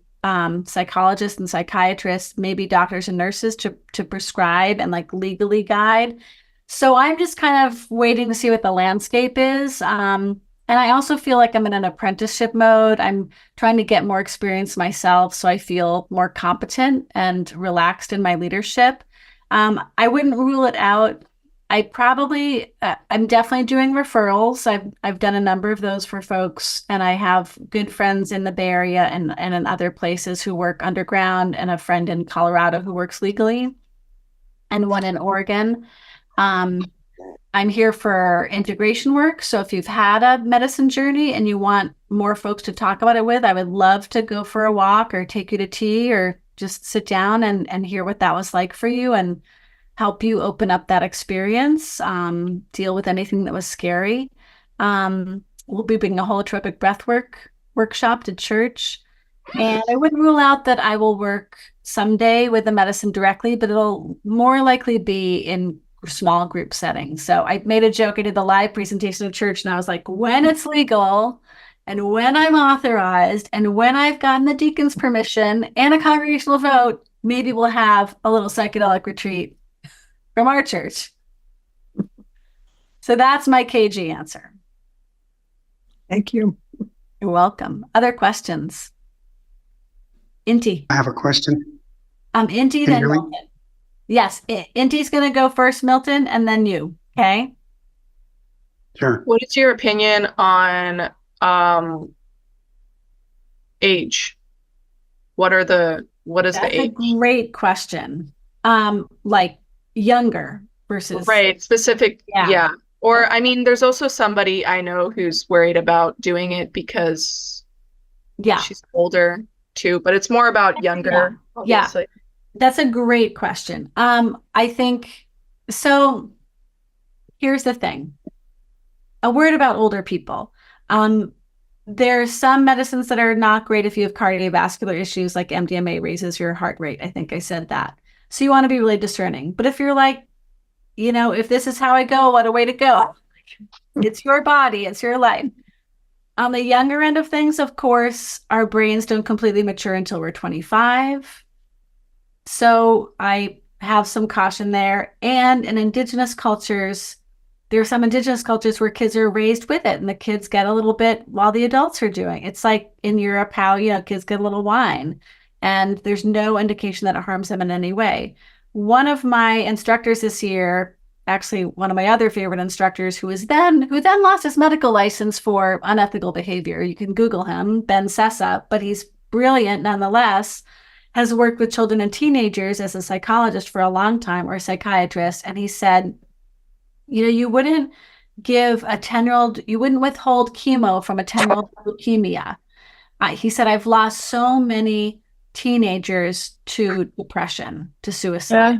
psychologists and psychiatrists, maybe doctors and nurses to prescribe and like legally guide. So I'm just kind of waiting to see what the landscape is. And I also feel like I'm in an apprenticeship mode. I'm trying to get more experience myself so I feel more competent and relaxed in my leadership. I wouldn't rule it out. I'm definitely doing referrals. I've done a number of those for folks, and I have good friends in the Bay Area and in other places who work underground, and a friend in Colorado who works legally, and one in Oregon. I'm here for integration work. So if you've had a medicine journey and you want more folks to talk about it with, I would love to go for a walk or take you to tea or just sit down and hear what that was like for you and help you open up that experience, deal with anything that was scary. We'll be bringing a holotropic breathwork workshop to church. And I wouldn't rule out that I will work someday with the medicine directly, but it'll more likely be in small group settings. So I made a joke. I did the live presentation at church and I was like, when it's legal and when I'm authorized and when I've gotten the deacon's permission and a congregational vote, maybe we'll have a little psychedelic retreat from our church. So that's my KG answer. Thank you. You're welcome. Other questions? Inti. I have a question. Inti, Can then you hear me? Milton. Yes, Inti's going to go first, Milton, and then you. Okay. Sure. What is your opinion on age? What is That's the age? a great question. Like younger versus Right, specific. Yeah. Yeah. Or I mean, there's also somebody I know who's worried about doing it because yeah. she's older too, but it's more about younger, Yeah. obviously. That's a great question. I think so. Here's the thing. A word about older people. There's some medicines that are not great if you have cardiovascular issues, like MDMA raises your heart rate. I think I said that. So you want to be really discerning. But if you're like, if this is how I go, what a way to go. It's your body, it's your life. On the younger end of things, of course, our brains don't completely mature until we're 25. So I have some caution there. And in indigenous cultures, there are some indigenous cultures where kids are raised with it and the kids get a little bit while the adults are doing. It's like in Europe how, kids get a little wine and there's no indication that it harms them in any way. One of my instructors this year, actually one of my other favorite instructors who then lost his medical license for unethical behavior. You can Google him, Ben Sessa, but he's brilliant nonetheless, has worked with children and teenagers as a psychologist for a long time or a psychiatrist. And he said, you wouldn't give a 10-year-old, you wouldn't withhold chemo from a 10-year-old leukemia. He said, I've lost so many teenagers to depression, to suicide. Yeah.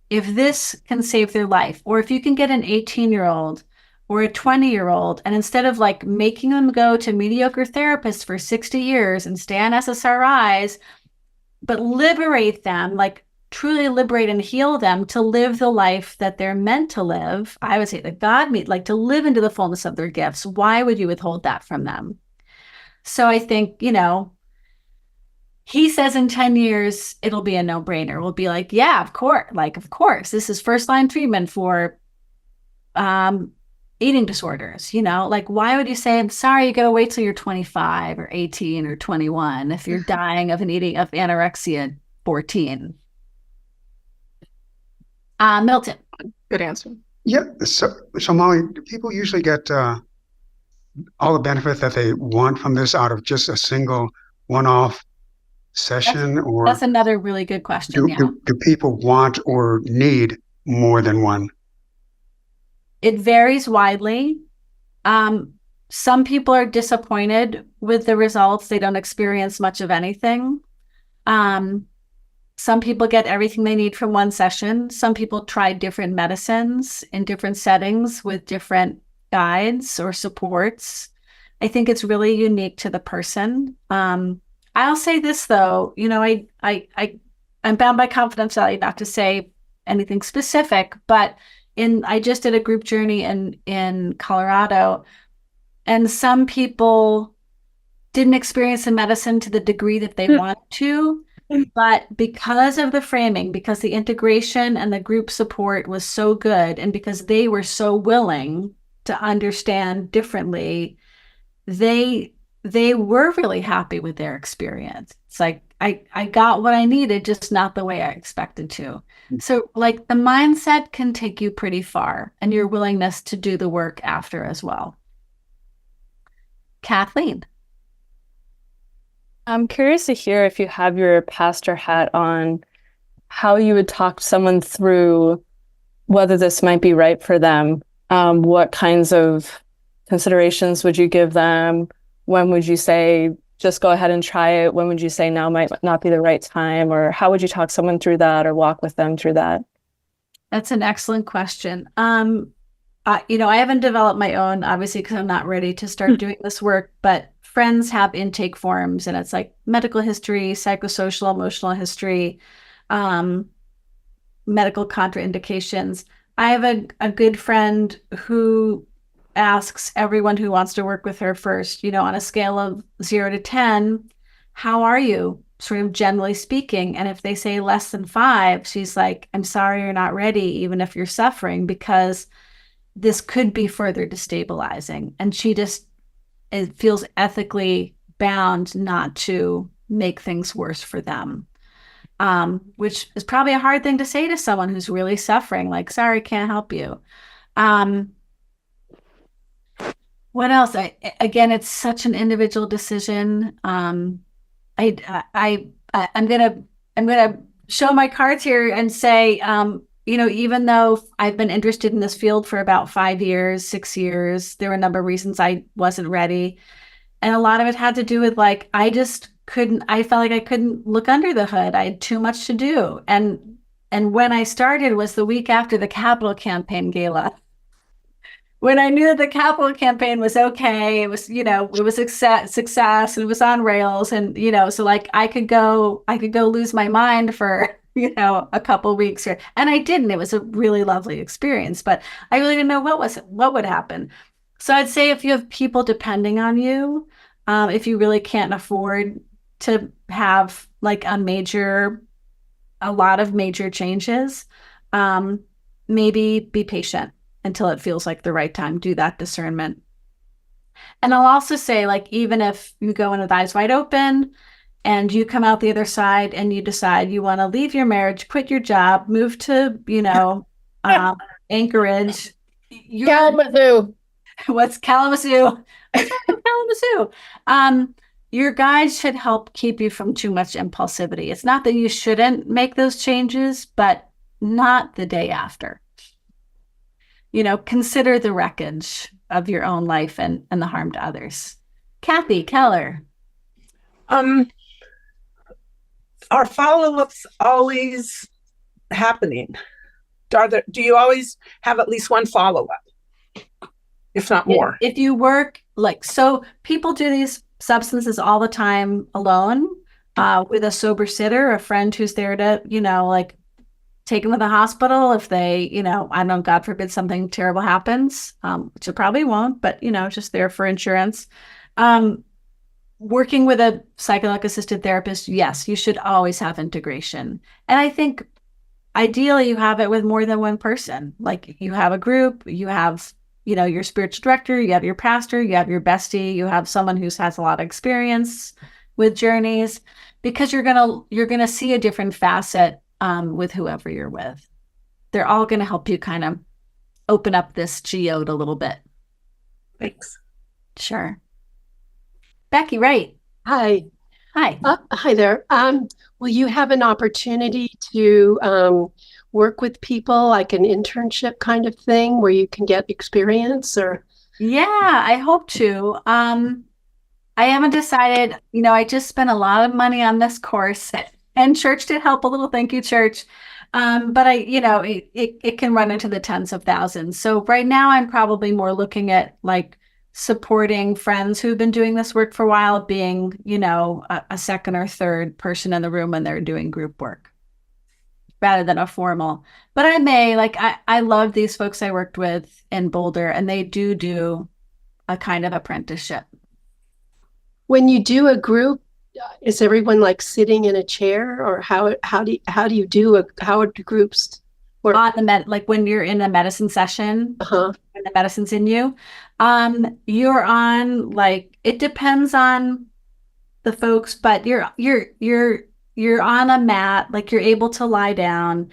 If this can save their life, or if you can get an 18-year-old or a 20-year-old, and instead of like making them go to mediocre therapists for 60 years and stay on SSRIs, but liberate them, like truly liberate and heal them to live the life that they're meant to live, I would say that God made, like to live into the fullness of their gifts. Why would you withhold that from them? So I think, he says in 10 years, it'll be a no-brainer. We'll be like, yeah, of course, this is first-line treatment for eating disorders. Why would you say, I'm sorry, you got to wait till you're 25 or 18 or 21 if you're dying of anorexia at 14? Milton. Good answer. Yeah. So Molly, do people usually get all the benefit that they want from this out of just a single one-off session, or That's another really good question. do people want or need more than one? It varies widely. Some people are disappointed with the results. They don't experience much of anything. Some people get everything they need from one session. Some people try different medicines in different settings with different guides or supports. I think it's really unique to the person. I'll say this though, I'm bound by confidentiality not to say anything specific, but I just did a group journey in Colorado, and some people didn't experience the medicine to the degree that they want to, but because of the framing, because the integration and the group support was so good, and because they were so willing to understand differently, they were really happy with their experience. It's like, I got what I needed, just not the way I expected to. So like the mindset can take you pretty far, and your willingness to do the work after as well. Kathleen. I'm curious to hear, if you have your pastor hat on, how you would talk someone through whether this might be right for them. What kinds of considerations would you give them? When would you say just go ahead and try it? When would you say now might not be the right time? Or how would you talk someone through that or walk with them through that? That's an excellent question. I haven't developed my own, obviously, because I'm not ready to start doing this work, but friends have intake forms, and it's like medical history, psychosocial, emotional history, medical contraindications. I have a good friend who asks everyone who wants to work with her first, on a scale of 0 to 10, how are you? Sort of generally speaking. And if they say less than 5, she's like, I'm sorry, you're not ready, even if you're suffering, because this could be further destabilizing. And it feels ethically bound not to make things worse for them. Which is probably a hard thing to say to someone who's really suffering, like, sorry, can't help you. What else? Again, it's such an individual decision. I'm gonna show my cards here and say, even though I've been interested in this field for about 5 years, 6 years, there were a number of reasons I wasn't ready. And a lot of it had to do with I felt like I couldn't look under the hood. I had too much to do. And when I started was the week after the Capitol campaign gala. When I knew that the Capitol campaign was okay, it was, it was success and it was on rails. And, so I could go lose my mind for, a couple of weeks here. And I didn't. It was a really lovely experience, but I really didn't know what would happen. So I'd say if you have people depending on you, if you really can't afford to have a lot of major changes, maybe be patient until it feels like the right time. Do that discernment. And I'll also say, even if you go in with eyes wide open and you come out the other side and you decide you want to leave your marriage, quit your job, move to, Anchorage. Kalamazoo. What's Kalamazoo? Kalamazoo. Your guides should help keep you from too much impulsivity. It's not that you shouldn't make those changes, but not the day after. Consider the wreckage of your own life and the harm to others. Kathy Keller. Are follow-ups always happening? Do you always have at least one follow-up, if not more? If you work so people do these substances all the time alone, with a sober sitter, a friend who's there to, take them to the hospital if they, I don't know, God forbid something terrible happens, which it probably won't, but, just there for insurance. Working with a psychedelic-assisted therapist, yes, you should always have integration. And I think ideally you have it with more than one person. You have a group, you have, your spiritual director, you have your pastor, you have your bestie, you have someone who has a lot of experience with journeys, because you're gonna see a different facet with whoever you're with. They're all going to help you kind of open up this geode a little bit. Thanks. Sure. Becky, right. Hi. Hi. Hi there. Will you have an opportunity to work with people, like an internship kind of thing where you can get experience? Or Yeah, I hope to. I haven't decided. I just spent a lot of money on this course. And church did help a little. Thank you, church. But it can run into the tens of thousands. So right now I'm probably more looking at supporting friends who've been doing this work for a while, being, a second or third person in the room when they're doing group work rather than a formal. But I may, I love these folks I worked with in Boulder, and they do a kind of apprenticeship. when you do a group, is everyone sitting in a chair, or how do groups work? When you're in a medicine session, and the medicine's in you, you're on it depends on the folks, but you're on a mat, you're able to lie down,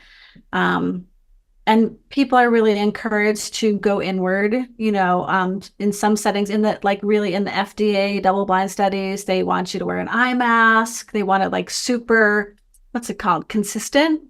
and people are really encouraged to go inward, in some settings, really in the FDA double-blind studies, they want you to wear an eye mask. They want it super, what's it called? Consistent,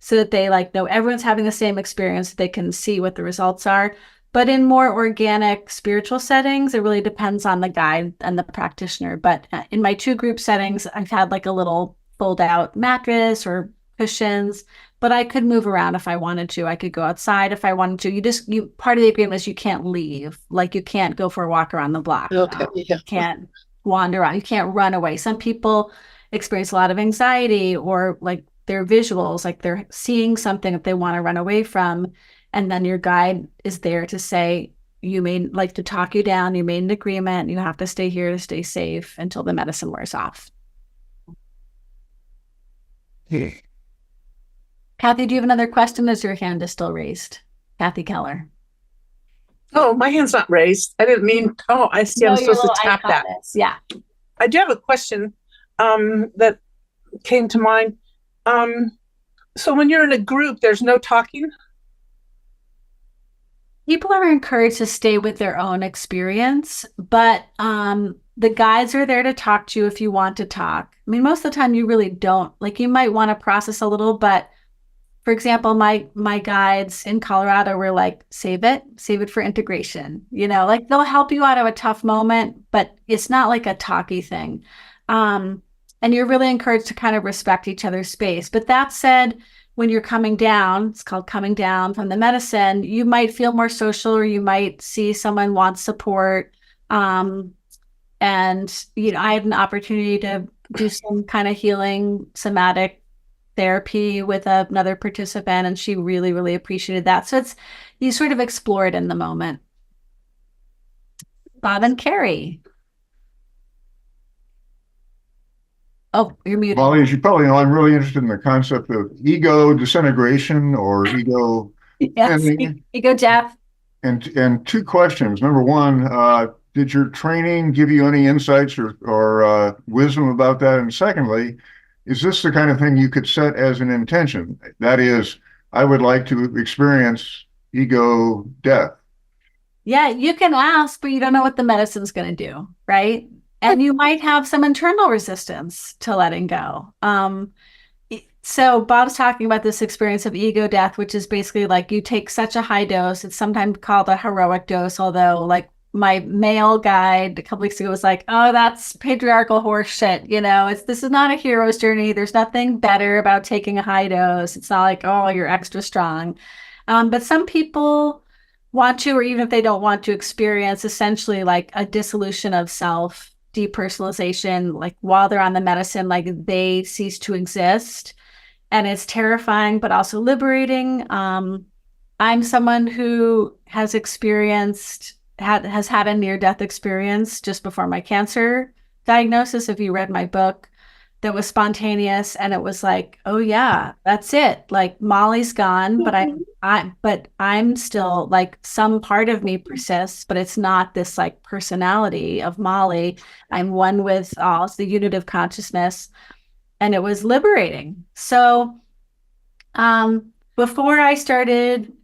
so that they know everyone's having the same experience. They can see what the results are. But in more organic spiritual settings, it really depends on the guide and the practitioner. But in my 2 group settings, I've had like a little fold out mattress or cushions, but I could move around if I wanted to. I could go outside if I wanted to. You part of the agreement is you can't leave. Like you can't go for a walk around the block. Okay. Yeah. You can't wander around. You can't run away. Some people experience a lot of anxiety, or like their visuals, like they're seeing something that they want to run away from. And then your guide is there to say, you may like to talk you down. You made an agreement. You have to stay here to stay safe until the medicine wears off. Kathy, do you have another question? As your hand is still raised? Kathy Keller. Oh, my hand's not raised. I didn't mean, oh, I see. I'm supposed to tap that. Yeah. I do have a question that came to mind. So when you're in a group, there's no talking? People are encouraged to stay with their own experience, but the guides are there to talk to you if you want to talk. I mean, most of the time you really don't. Like you might want to process a little, but for example, my guides in Colorado were like, save it for integration. You know, like they'll help you out of a tough moment, but it's not like a talky thing. And you're really encouraged to kind of respect each other's space. But that said, when you're coming down, it's called coming down from the medicine, you might feel more social, or you might see someone wants support. And, you know, I had an opportunity to do some kind of healing somatic therapy with another participant, and she really, really appreciated that. So you sort of explore it in the moment. Bob and Carrie. Oh, you're muted. Molly, as you probably know, I'm really interested in the concept of ego disintegration or ego ending. Ego death. And 2 questions. Number 1, did your training give you any insights or wisdom about that? And secondly, is this the kind of thing you could set as an intention? That is, I would like to experience ego death. Yeah, you can ask, but you don't know what the medicine's going to do, right? And you might have some internal resistance to letting go. So Bob's talking about this experience of ego death, which is basically like you take such a high dose. It's sometimes called a heroic dose, although like my male guide a couple weeks ago was like, oh, that's patriarchal horse shit. You know, this is not a hero's journey. There's nothing better about taking a high dose. It's not like, oh, you're extra strong. But some people want to, or even if they don't want to, experience essentially like a dissolution of self, depersonalization, like while they're on the medicine, like they cease to exist. And it's terrifying, but also liberating. I'm someone who has had a near-death experience just before my cancer diagnosis. If you read my book, that was spontaneous, and it was like, oh yeah, that's it. Like Molly's gone, but I'm still like, some part of me persists, but it's not this like personality of Molly. I'm one with all. It's the unit of consciousness, and it was liberating. So, before I started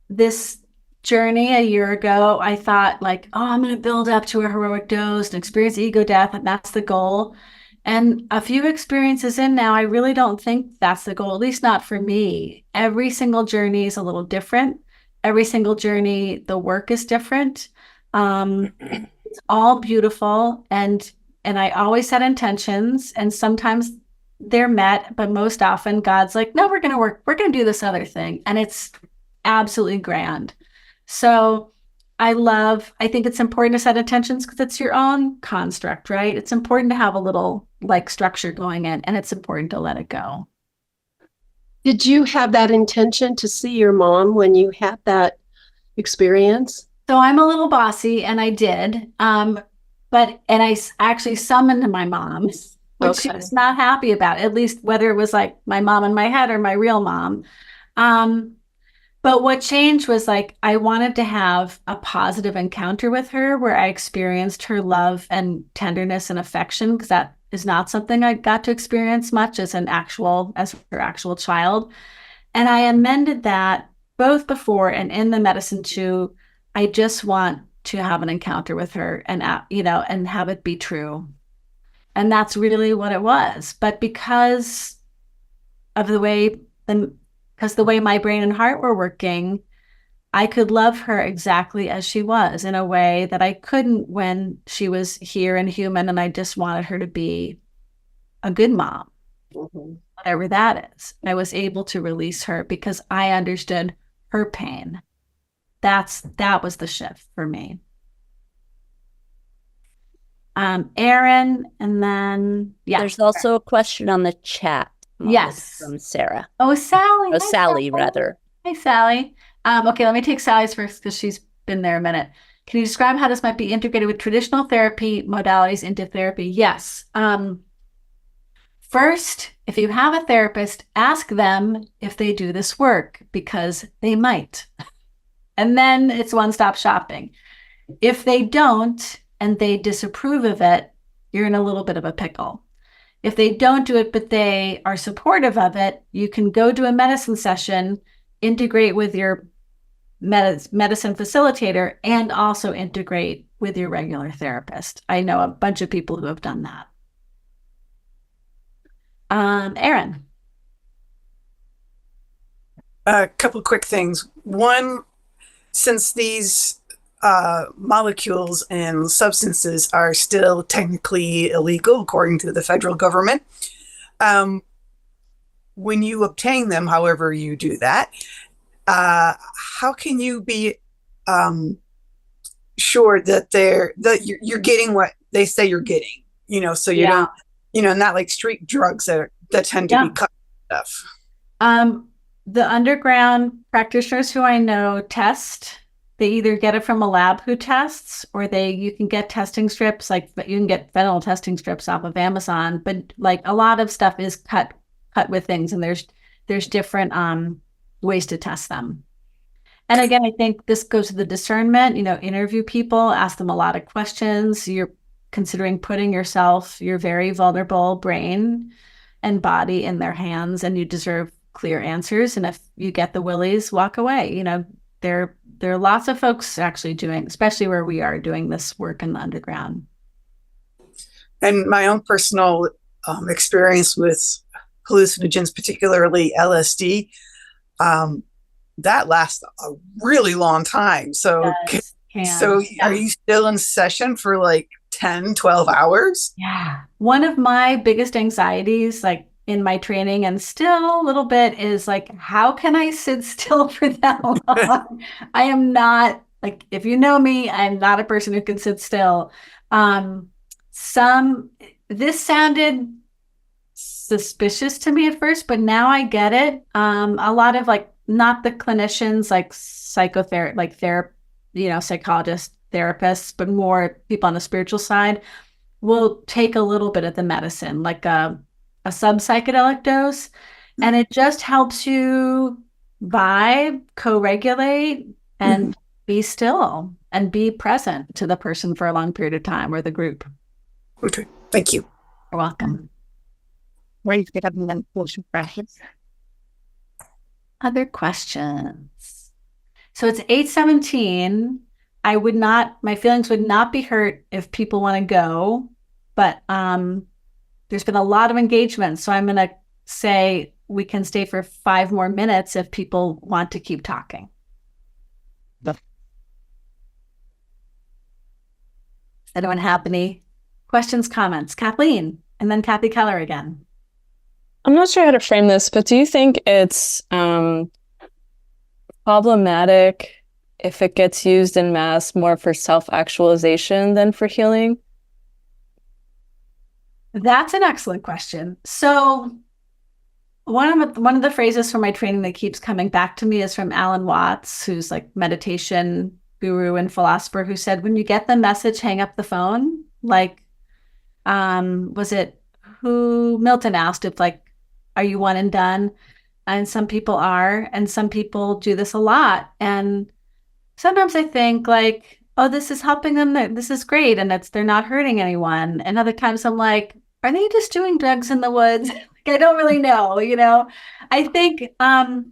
this journey a year ago, I thought like, oh, I'm going to build up to a heroic dose and experience ego death, and that's the goal. And a few experiences in now, I really don't think that's the goal, at least not for me. Every single journey is a little different. Every single journey, the work is different. It's all beautiful. And I always set intentions, and sometimes they're met, but most often God's like, no, we're going to do this other thing. And it's absolutely grand. So I think it's important to set intentions because it's your own construct, right? It's important to have a little like structure going in, and it's important to let it go. Did you have that intention to see your mom when you had that experience? So I'm a little bossy, and I did. And I actually summoned my mom, which she was not happy about, at least whether it was like my mom in my head or my real mom. But what changed was like, I wanted to have a positive encounter with her where I experienced her love and tenderness and affection, because that is not something I got to experience much as her actual child. And I amended that both before and in the medicine too. I just want to have an encounter with her and, and have it be true. And that's really what it was. But because of the way my brain and heart were working, I could love her exactly as she was in a way that I couldn't when she was here and human, and I just wanted her to be a good mom, whatever that is. I was able to release her because I understood her pain. That was the shift for me. Aaron, and then There's also a question on the chat. Yes, from Sarah. Oh, Sally. Oh, Sally, rather. Hi, Sally. Okay, let me take Sally's first because she's been there a minute. Can you describe how this might be integrated with traditional therapy modalities into therapy? Yes. First, if you have a therapist, ask them if they do this work, because they might. And then it's one-stop shopping. If they don't and they disapprove of it, you're in a little bit of a pickle. If they don't do it, but they are supportive of it, you can go do a medicine session, integrate with your medicine facilitator, and also integrate with your regular therapist. I know a bunch of people who have done that. Aaron. A couple quick things. One, since these molecules and substances are still technically illegal according to the federal government, when you obtain them, however you do that, how can you be sure that you're getting what they say you're getting? So you don't, not like street drugs that tend to be cut stuff. The underground practitioners who I know test. They either get it from a lab who tests, or you can get testing strips, like you can get fentanyl testing strips off of Amazon. But like a lot of stuff is cut with things, and there's different ways to test them. And again, I think this goes to the discernment. Interview people, ask them a lot of questions. You're considering putting your very vulnerable brain and body in their hands, and you deserve clear answers. And if you get the willies, walk away. There are lots of folks actually doing, especially where we are doing this work in the underground. And my own personal experience with hallucinogens, particularly LSD, that lasts a really long time. So, are you still in session for like 10, 12 hours? Yeah. One of my biggest anxieties, like in my training, and still a little bit, is like, how can I sit still for that long? I am not, like, if you know me, I'm not a person who can sit still. This sounded suspicious to me at first, but now I get it. A lot of not the clinicians, like psychotherapy, like psychologists, therapists, but more people on the spiritual side will take a little bit of the medicine, like a sub-psychedelic dose, and it just helps you vibe, co-regulate, and be still and be present to the person for a long period of time, or the group. Okay, thank you. You're welcome. Other questions? So it's 8:17. My feelings would not be hurt if people want to go, but there's been a lot of engagement. So I'm going to say we can stay for 5 more minutes if people want to keep talking. Does anyone have any questions, comments? Kathleen, and then Kathy Keller again. I'm not sure how to frame this, but do you think it's problematic if it gets used in mass more for self-actualization than for healing? That's an excellent question. So one of the phrases from my training that keeps coming back to me is from Alan Watts, who's like meditation guru and philosopher, who said, when you get the message, hang up the phone. Like, was it who Milton asked if are you one and done? And some people are, and some people do this a lot. And sometimes I think oh, this is helping them. This is great. And they're not hurting anyone. And other times I'm like, are they just doing drugs in the woods? I don't really know, I think I'm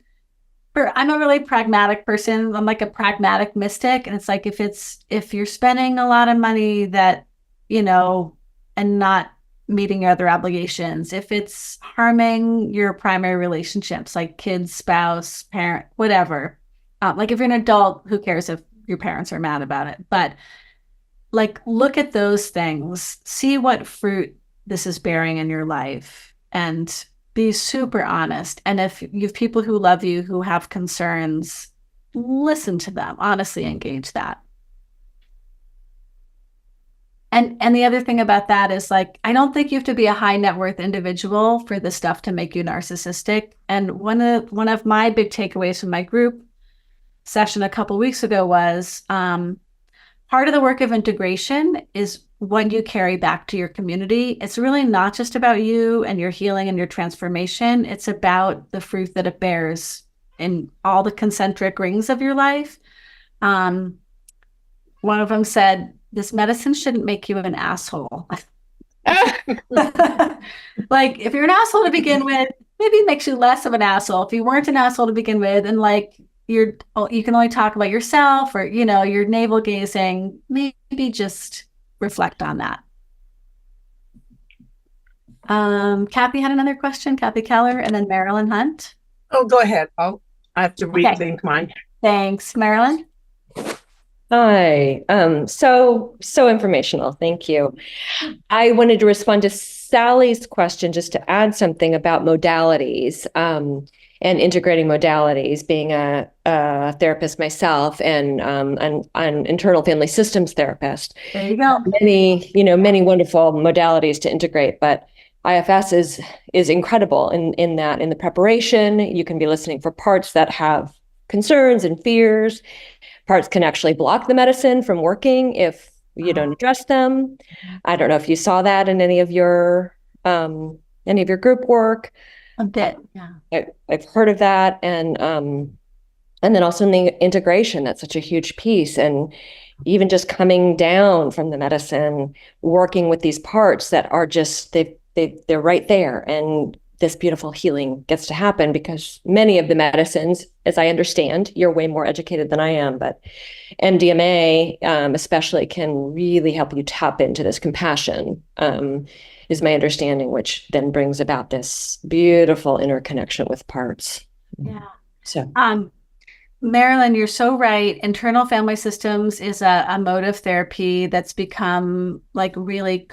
a really pragmatic person. I'm like a pragmatic mystic. And it's like, if you're spending a lot of money that, and not meeting your other obligations, if it's harming your primary relationships, like kids, spouse, parent, whatever, Like if you're an adult, who cares if your parents are mad about it? But like, look at those things, see what fruit this is bearing in your life, and be super honest. And if you have people who love you, who have concerns, listen to them, honestly engage that. And the other thing about that is, like, I don't think you have to be a high net worth individual for this stuff to make you narcissistic. And one of my big takeaways from my group session a couple weeks ago was part of the work of integration is what you carry back to your community. It's really not just about you and your healing and your transformation. It's about the fruit that it bears in all the concentric rings of your life. One of them said, this medicine shouldn't make you an asshole. Like, if you're an asshole to begin with, maybe it makes you less of an asshole. If you weren't an asshole to begin with, and like you can only talk about yourself, or you're navel gazing, maybe just reflect on that. Kathy had another question, Kathy Keller, and then Marilyn Hunt. Oh, go ahead. I have to rethink mine. Thanks, Marilyn. Hi. So informational. Thank you. I wanted to respond to Sally's question just to add something about modalities and integrating modalities. Being a therapist myself and an internal family systems therapist. There you go. Many wonderful modalities to integrate, but IFS is incredible in that in the preparation. You can be listening for parts that have concerns and fears. Parts can actually block the medicine from working if you don't address them. I don't know if you saw that in any of your group work. A bit, yeah. I've heard of that, and then also in the integration, that's such a huge piece, and even just coming down from the medicine, working with these parts that are just they're right there, and this beautiful healing gets to happen because many of the medicines, as I understand, you're way more educated than I am, but MDMA especially can really help you tap into this compassion, is my understanding, which then brings about this beautiful interconnection with parts. Yeah. So, Marilyn, you're so right. Internal family systems is a mode of therapy that's become like really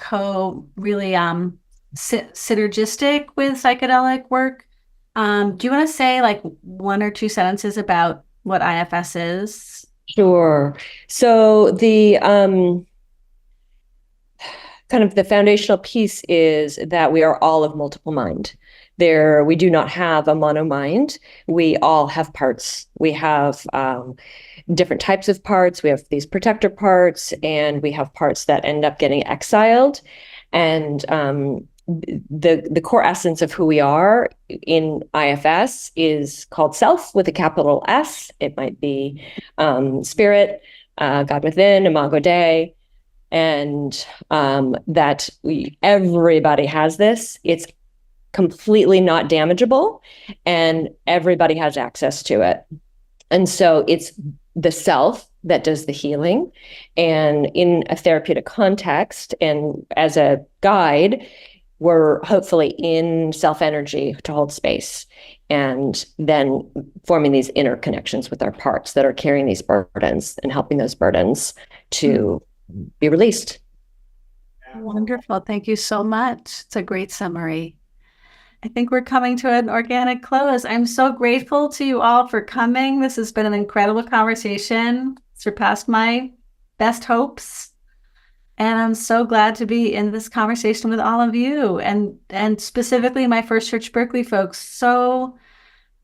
synergistic with psychedelic work. Do you want to say like one or two sentences about what IFS is? Sure. So the kind of the foundational piece is that we are all of multiple mind. We do not have a mono mind. We all have parts. We have different types of parts. We have these protector parts, and we have parts that end up getting exiled. And the core essence of who we are in IFS is called self with a capital S. It might be spirit, God within, Imago Dei, and that everybody has this. It's completely not damageable, and everybody has access to it. And so it's the self that does the healing, and in a therapeutic context and as a guide, we're hopefully in self energy to hold space, and then forming these interconnections with our parts that are carrying these burdens and helping those burdens to be released. Wonderful. Thank you so much. It's a great summary. I think we're coming to an organic close. I'm so grateful to you all for coming. This has been an incredible conversation, surpassed my best hopes. And I'm so glad to be in this conversation with all of you, and specifically my First Church Berkeley folks. So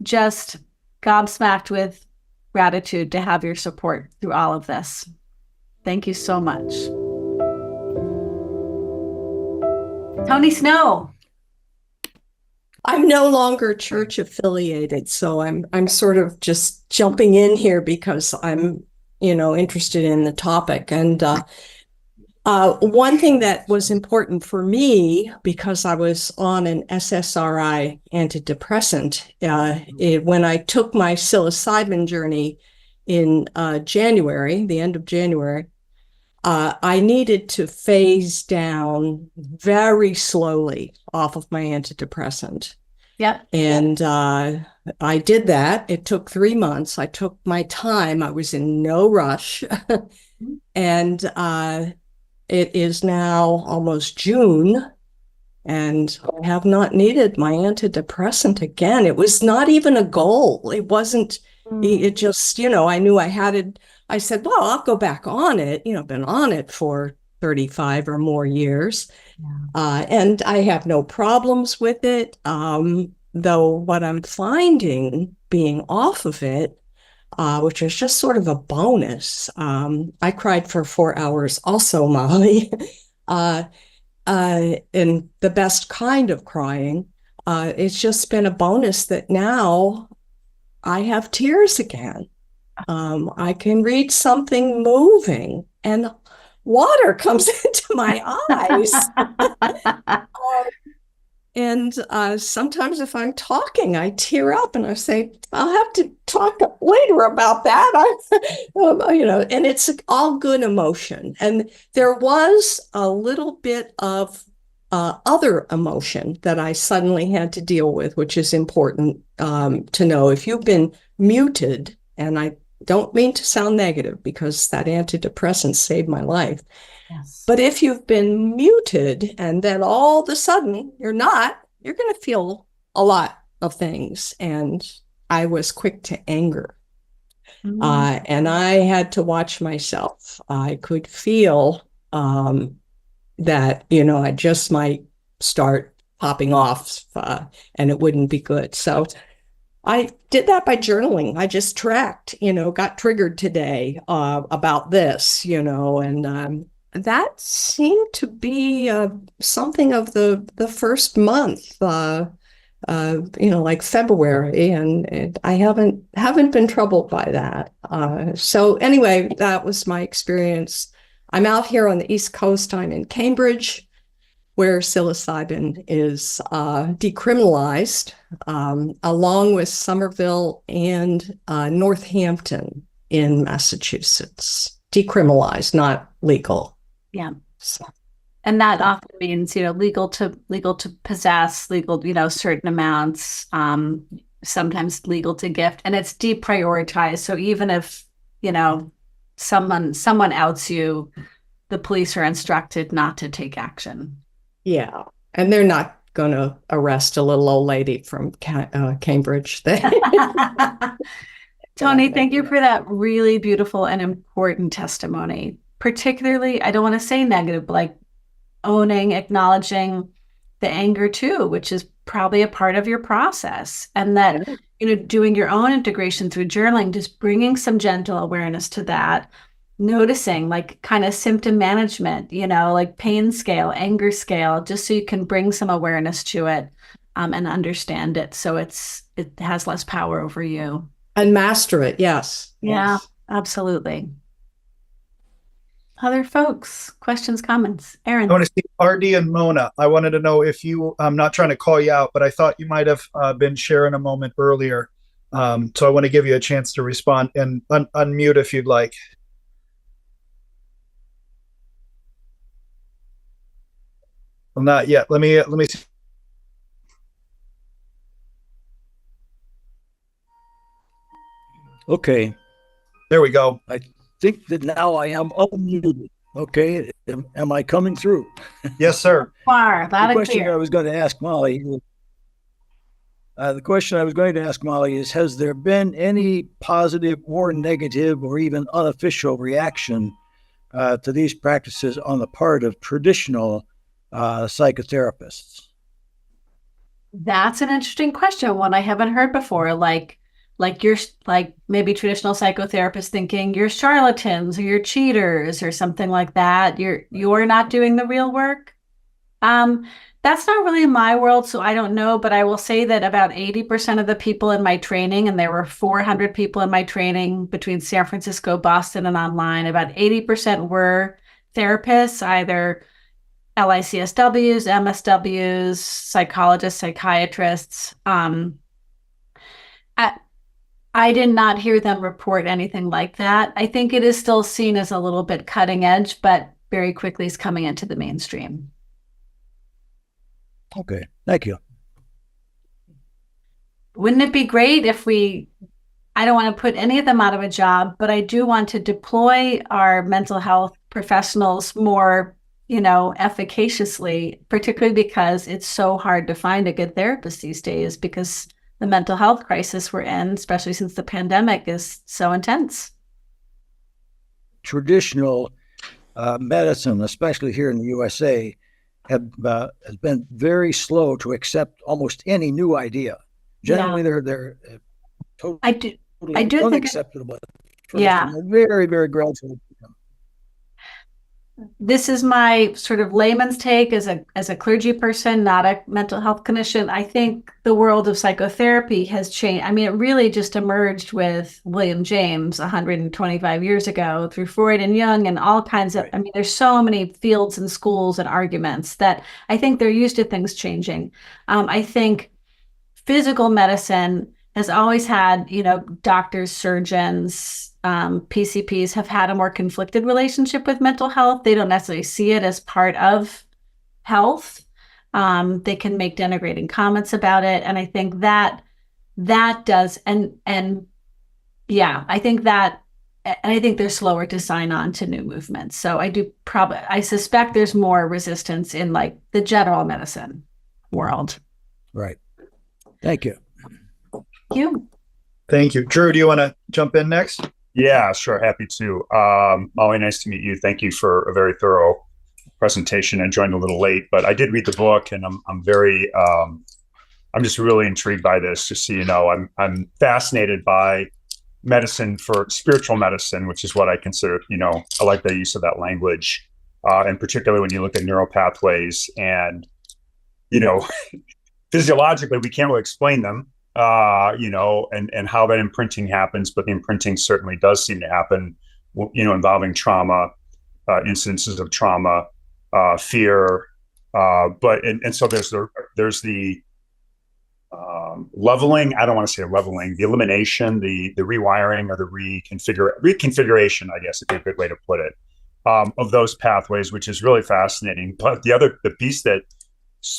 just gobsmacked with gratitude to have your support through all of this. Thank you so much. Tony Snow. I'm no longer church affiliated, so I'm sort of just jumping in here because I'm, interested in the topic. And one thing that was important for me, because I was on an SSRI antidepressant, when I took my psilocybin journey in January, the end of January, I needed to phase down very slowly off of my antidepressant. Yep. And I did that. It took 3 months. I took my time. I was in no rush. And it is now almost June, and I have not needed my antidepressant again. It was not even a goal. It wasn't, it just, I knew I had it. I said, well, I'll go back on it. I've been on it for 35 or more years. And I have no problems with it. Though what I'm finding being off of it, which is just sort of a bonus. I cried for 4 hours also, Molly, in the best kind of crying. It's just been a bonus that now I have tears again. I can read something moving and water comes into my eyes. And sometimes if I'm talking, I tear up and I say, I'll have to talk later about that. And it's all good emotion. And there was a little bit of other emotion that I suddenly had to deal with, which is important to know. If you've been muted, and I don't mean to sound negative because that antidepressant saved my life. Yes. But if you've been muted and then all of a sudden you're not, you're going to feel a lot of things. And I was quick to anger. And I had to watch myself. I could feel that, I just might start popping off and it wouldn't be good. So I did that by journaling. I just tracked, got triggered today about this, and that seemed to be something of the first month, like February, and I haven't been troubled by that. So anyway, that was my experience. I'm out here on the East Coast. I'm in Cambridge, where psilocybin is decriminalized, along with Somerville and Northampton in Massachusetts. Decriminalized, not legal. Yeah. So. And that often means, legal to possess, legal, certain amounts, sometimes legal to gift, and it's deprioritized. So even if, someone outs you, the police are instructed not to take action. Yeah. And they're not going to arrest a little old lady from Cambridge. Tony, thank you for that really beautiful and important testimony. Particularly, I don't want to say negative, but like owning, acknowledging the anger too, which is probably a part of your process. And that, doing your own integration through journaling, just bringing some gentle awareness to that, noticing like kind of symptom management, like pain scale, anger scale, just so you can bring some awareness to it and understand it. So it has less power over you. And master it. Yes. Yeah, yes. Absolutely. Other folks, questions, comments? Aaron. I want to see RD and Mona. I wanted to know if you, I'm not trying to call you out, but I thought you might have been sharing a moment earlier. So I want to give you a chance to respond and unmute if you'd like. Well, not yet. Let me see. Okay. There we go. I think that now I am unmuted. Okay. Am I coming through? Yes, sir. Far, loud the and question clear. I was going to ask Molly. The question I was going to ask Molly is: has there been any positive or negative or even unofficial reaction to these practices on the part of traditional psychotherapists? That's an interesting question, one I haven't heard before. Like you're like maybe traditional psychotherapists thinking you're charlatans or you're cheaters or something like that. You're not doing the real work. That's not really my world, so I don't know, but I will say that about 80% of the people in my training, and there were 400 people in my training between San Francisco, Boston, and online, about 80% were therapists, either LICSWs, MSWs, psychologists, psychiatrists. I did not hear them report anything like that. I think it is still seen as a little bit cutting edge, but very quickly is coming into the mainstream. Okay, thank you. wouldn't it be great if I don't want to put any of them out of a job, but I do want to deploy our mental health professionals more, efficaciously, particularly because it's so hard to find a good therapist these days because the mental health crisis we're in, especially since the pandemic, is so intense. Traditional medicine, especially here in the USA, has been very slow to accept almost any new idea. Generally, they're totally I do think unacceptable. Yeah. Very, very gradual. This is my sort of layman's take as a clergy person, not a mental health clinician. I think the world of psychotherapy has changed. I mean, it really just emerged with William James 125 years ago through Freud and Jung and all kinds of, there's so many fields and schools and arguments that I think they're used to things changing. I think physical medicine has always had, doctors, surgeons, PCPs have had a more conflicted relationship with mental health. They don't necessarily see it as part of health. They can make denigrating comments about it. And I think that does, and yeah, I think they're slower to sign on to new movements. So I suspect there's more resistance in like the general medicine world. Right. Thank you. Thank you. Drew, do you want to jump in next? Yeah, sure. Happy to. Molly, nice to meet you. Thank you for a very thorough presentation. I joined a little late, but I did read the book, and I'm very, I'm just really intrigued by this. Just so you know, I'm fascinated by medicine for spiritual medicine, which is what I consider. I like the use of that language, and particularly when you look at neural pathways, and physiologically we can't really explain them. And how that imprinting happens, but the imprinting certainly does seem to happen, involving trauma, incidences of trauma, fear, so there's the leveling. I don't want to say leveling, the elimination, the rewiring, or the reconfiguration, I guess, would be a good way to put it, of those pathways, which is really fascinating. But the piece that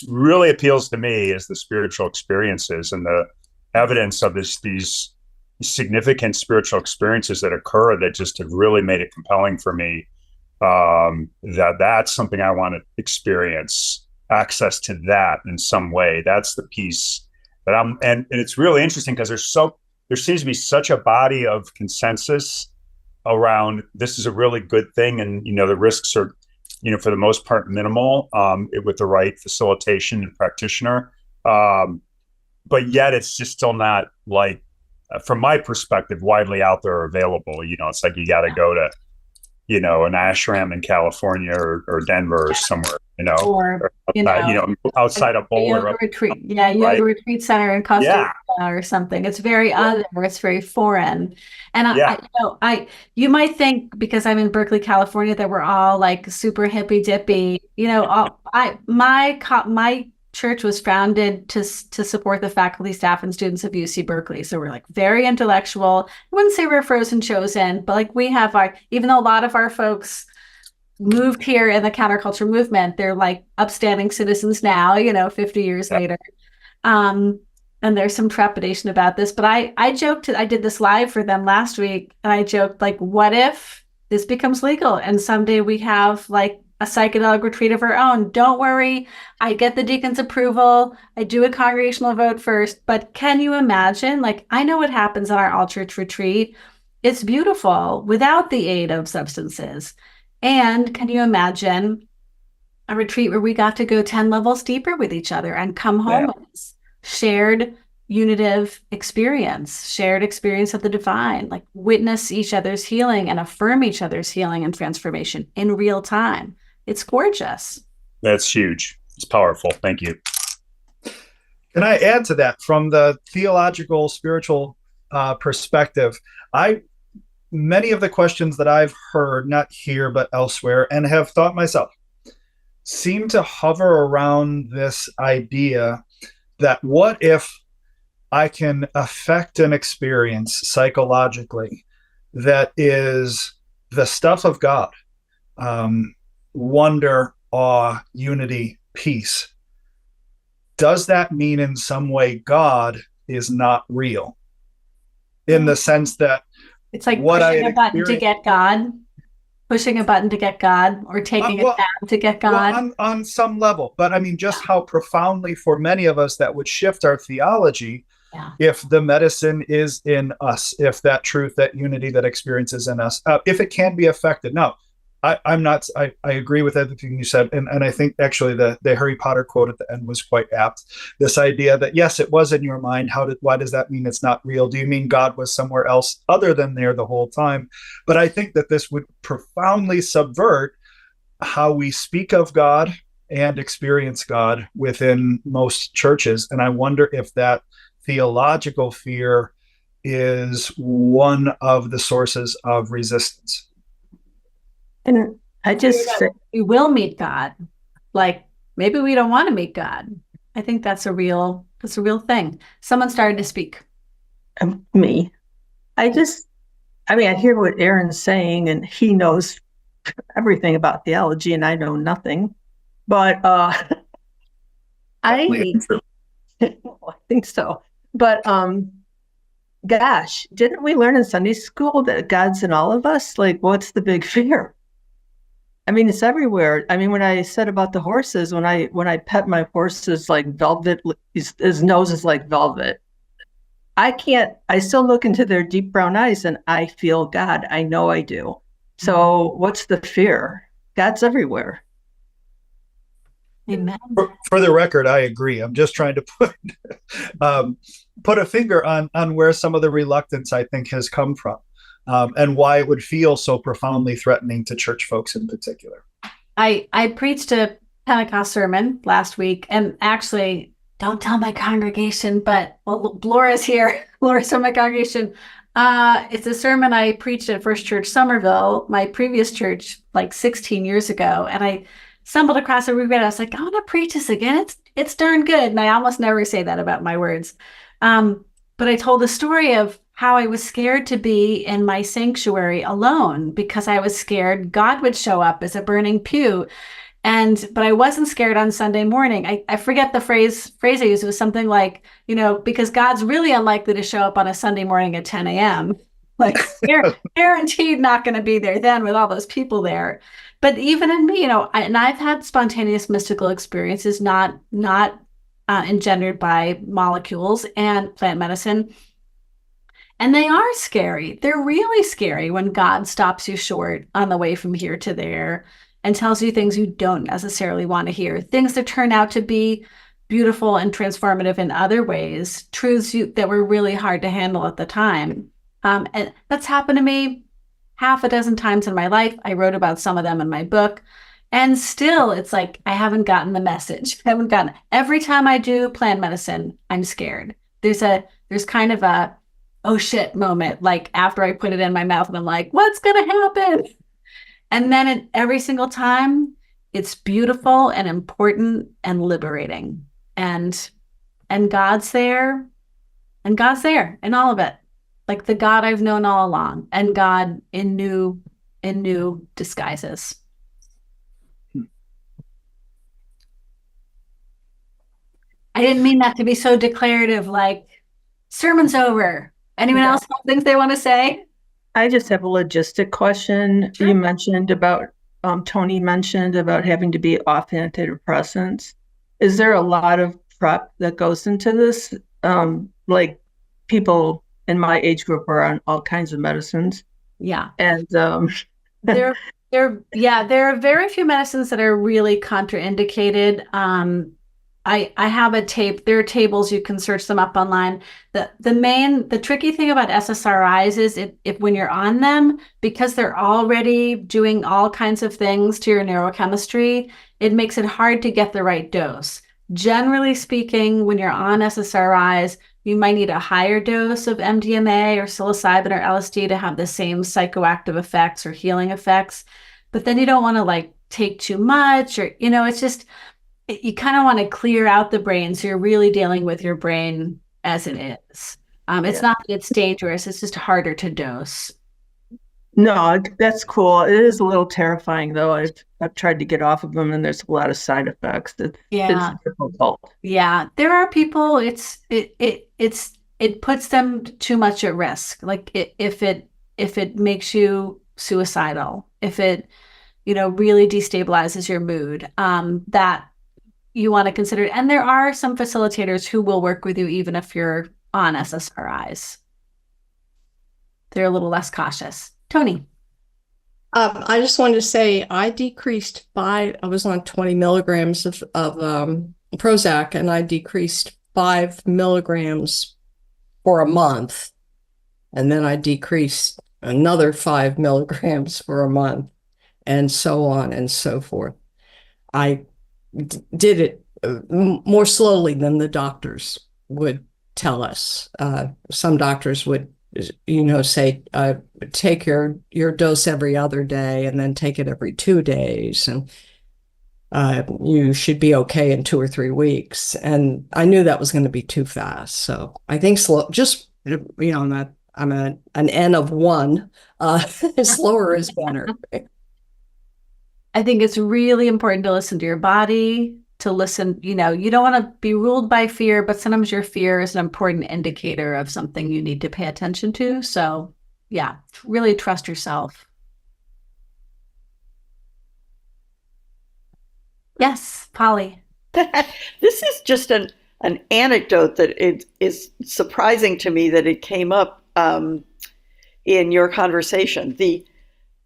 really appeals to me is the spiritual experiences and the evidence of these significant spiritual experiences that occur that just have really made it compelling for me. That's something I want to experience, access to that in some way. That's the piece that and it's really interesting because there seems to be such a body of consensus around this is a really good thing, and the risks are, for the most part, minimal with the right facilitation and practitioner. But yet it's just still not, like, from my perspective, widely out there or available. It's like you got to go to, an ashram in California or Denver or somewhere, or outside a Boulder. Yoga retreat. Yeah, yoga retreat center in Costa Rica or something. It's very other, it's very foreign. And you might think because I'm in Berkeley, California, that we're all like super hippy dippy. My church was founded to support the faculty, staff, and students of UC Berkeley. So we're like very intellectual. I wouldn't say we're frozen chosen, but like we have even though a lot of our folks moved here in the counterculture movement, they're like upstanding citizens now, 50 years later. And there's some trepidation about this, but I joked, I did this live for them last week, and I joked, like, what if this becomes legal and someday we have like a psychedelic retreat of our own? Don't worry, I get the deacon's approval. I do a congregational vote first, but can you imagine? Like, I know what happens on our all church retreat. It's beautiful without the aid of substances. And can you imagine a retreat where we got to go 10 levels deeper with each other and come home with this shared unitive experience, shared experience of the divine, like witness each other's healing and affirm each other's healing and transformation in real time. It's gorgeous. That's huge. It's powerful. Thank you. Can I add to that from the theological, spiritual perspective? Many of the questions that I've heard, not here, but elsewhere, and have thought myself, seem to hover around this idea that what if I can affect an experience psychologically that is the stuff of God, wonder, awe, unity, peace. Does that mean in some way God is not real, in the sense that it's like what pushing a button to get God, pushing a button to get God, or taking a tab to get God. Well, on some level, but I mean, just how profoundly for many of us that would shift our theology if the medicine is in us, if that truth, that unity, that experience is in us, if it can be affected. Now, I agree with everything you said. And I think actually the Harry Potter quote at the end was quite apt. This idea that, yes, it was in your mind. Why does that mean it's not real? Do you mean God was somewhere else other than there the whole time? But I think that this would profoundly subvert how we speak of God and experience God within most churches. And I wonder if that theological fear is one of the sources of resistance. And I just we will meet God. Like maybe we don't want to meet God. I think that's a real thing. Someone started to speak. Me. I hear what Aaron's saying, and he knows everything about theology, and I know nothing. But I think so. But gosh, didn't we learn in Sunday school that God's in all of us? Like, what's the big fear? I mean, it's everywhere. I mean, when I said about the horses, when I pet my horses like velvet, his nose is like velvet. I still look into their deep brown eyes and I feel God. I know I do. So what's the fear? God's everywhere. Amen. For the record, I agree. I'm just trying to put a finger on where some of the reluctance I think has come from, and why it would feel so profoundly threatening to church folks in particular. I preached a Pentecost sermon last week, and actually, don't tell my congregation, but Laura's here. Laura's from my congregation. It's a sermon I preached at First Church Somerville, my previous church, like 16 years ago, and I stumbled across a reread. I was like, I want to preach this again. It's darn good. And I almost never say that about my words. But I told the story of how I was scared to be in my sanctuary alone because I was scared God would show up as a burning pew. But I wasn't scared on Sunday morning. I forget the phrase I used. It was something like, because God's really unlikely to show up on a Sunday morning at 10 a.m. Like guaranteed not going to be there then with all those people there. But even in me, and I've had spontaneous mystical experiences, not engendered by molecules and plant medicine. And they are scary. They're really scary when God stops you short on the way from here to there and tells you things you don't necessarily want to hear, things that turn out to be beautiful and transformative in other ways, truths that were really hard to handle at the time. And that's happened to me half a dozen times in my life. I wrote about some of them in my book. And still, it's like, I haven't gotten the message. Every time I do plant medicine, I'm scared. There's kind of a, oh shit moment, like after I put it in my mouth and I'm like, what's going to happen? And then every single time, it's beautiful and important and liberating. And God's there. And God's there in all of it. Like the God I've known all along, and God in new disguises. I didn't mean that to be so declarative, like sermon's over. Anyone else have things they want to say? I just have a logistic question. Sure. You mentioned about, Tony mentioned about having to be off antidepressants. Is there a lot of prep that goes into this? Like people in my age group are on all kinds of medicines. Yeah. And there are very few medicines that are really contraindicated. I have a tape. There are tables, you can search them up online. The tricky thing about SSRIs is if when you're on them, because they're already doing all kinds of things to your neurochemistry, it makes it hard to get the right dose. Generally speaking, when you're on SSRIs, you might need a higher dose of MDMA or psilocybin or LSD to have the same psychoactive effects or healing effects. But then you don't want to take too much, or, it's just, you kind of want to clear out the brain. So you're really dealing with your brain as it is. It's not that it's dangerous. It's just harder to dose. No, that's cool. It is a little terrifying though. I've tried to get off of them and there's a lot of side effects. Yeah. It's difficult. Yeah, there are people. It puts them too much at risk. Like if it makes you suicidal, if it really destabilizes your mood, that you want to consider it. And there are some facilitators who will work with you even if you're on SSRIs. They're a little less cautious. Tony. I just wanted to say I was on 20 milligrams of Prozac, and I decreased 5 milligrams for a month. And then I decreased another 5 milligrams for a month, and so on and so forth. I did it more slowly than the doctors would tell us. Some doctors would say, take your dose every other day and then take it every 2 days. And you should be okay in 2 or 3 weeks. And I knew that was going to be too fast. So I think slow, just, I'm an N of 1. Slower is better. I think it's really important to listen to your body, to listen, you don't want to be ruled by fear, but sometimes your fear is an important indicator of something you need to pay attention to. So yeah, really trust yourself. Yes, Polly. This is just an anecdote that it is surprising to me that it came up in your conversation.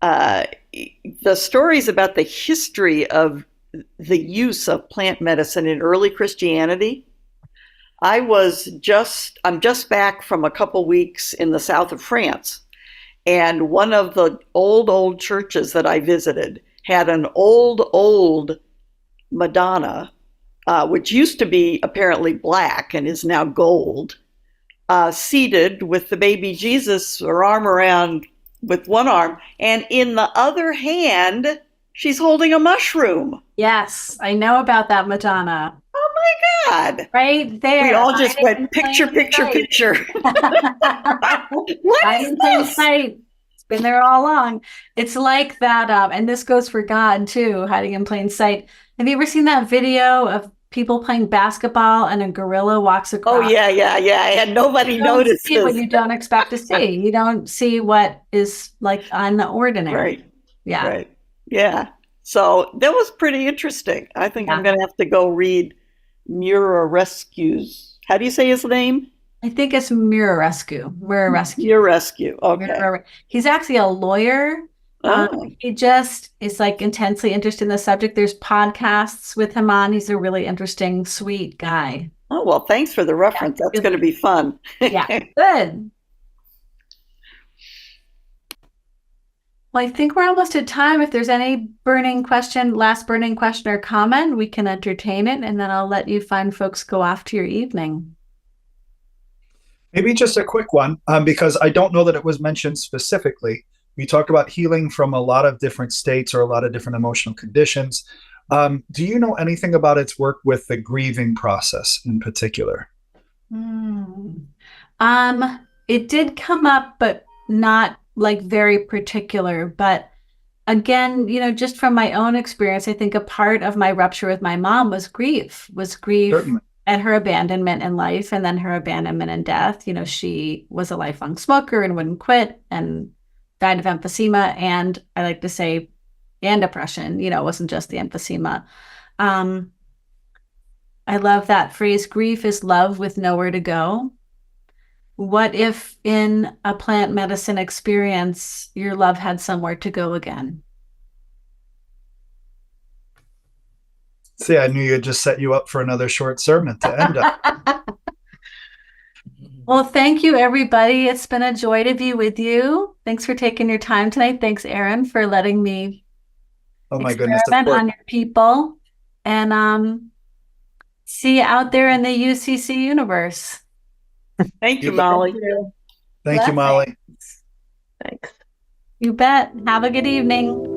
The stories about the history of the use of plant medicine in early Christianity. I'm just back from a couple weeks in the south of France, and one of the old churches that I visited had an old Madonna, which used to be apparently black and is now gold, seated with the baby Jesus, her arm around with one arm, and in the other hand, she's holding a mushroom. Yes, I know about that Madonna. Oh my God. Right there. We all just went picture. What is this? It's been there all along. It's like that, and this goes for God too, hiding in plain sight. Have you ever seen that video of people playing basketball and a gorilla walks across? Oh, yeah. And nobody noticed what you don't expect to see. You don't see what is like unordinary. Right. Yeah. Right. Yeah. So that was pretty interesting. I think I'm going to have to go read Murarescu's. How do you say his name? I think it's Murarescu. Murarescu. Okay. He's actually a lawyer. He just is like intensely interested in the subject. There's podcasts with him on. He's a really interesting, sweet guy. Oh, well, thanks for the reference. That's going to be fun. Yeah, good. Well, I think we're almost at time. If there's any last burning question or comment, we can entertain it, and then I'll let you find folks go off to your evening. Maybe just a quick one, because I don't know that it was mentioned specifically. We talked about healing from a lot of different states or a lot of different emotional conditions. Do you know anything about its work with the grieving process in particular? It did come up, but not like very particular. But again, just from my own experience, I think a part of my rupture with my mom was grief. Certainly. At her abandonment in life and then her abandonment in death. She was a lifelong smoker and wouldn't quit and died of emphysema, and I like to say, and depression. It wasn't just the emphysema. I love that phrase, grief is love with nowhere to go. What if in a plant medicine experience, your love had somewhere to go again? See, I knew you'd just set you up for another short sermon to end up. Well, thank you, everybody. It's been a joy to be with you. Thanks for taking your time tonight. Thanks, Aaron, for letting me experiment on your people. And see you out there in the UCC universe. Thank you, Molly. Thank you, Molly. Thanks. You bet. Have a good evening.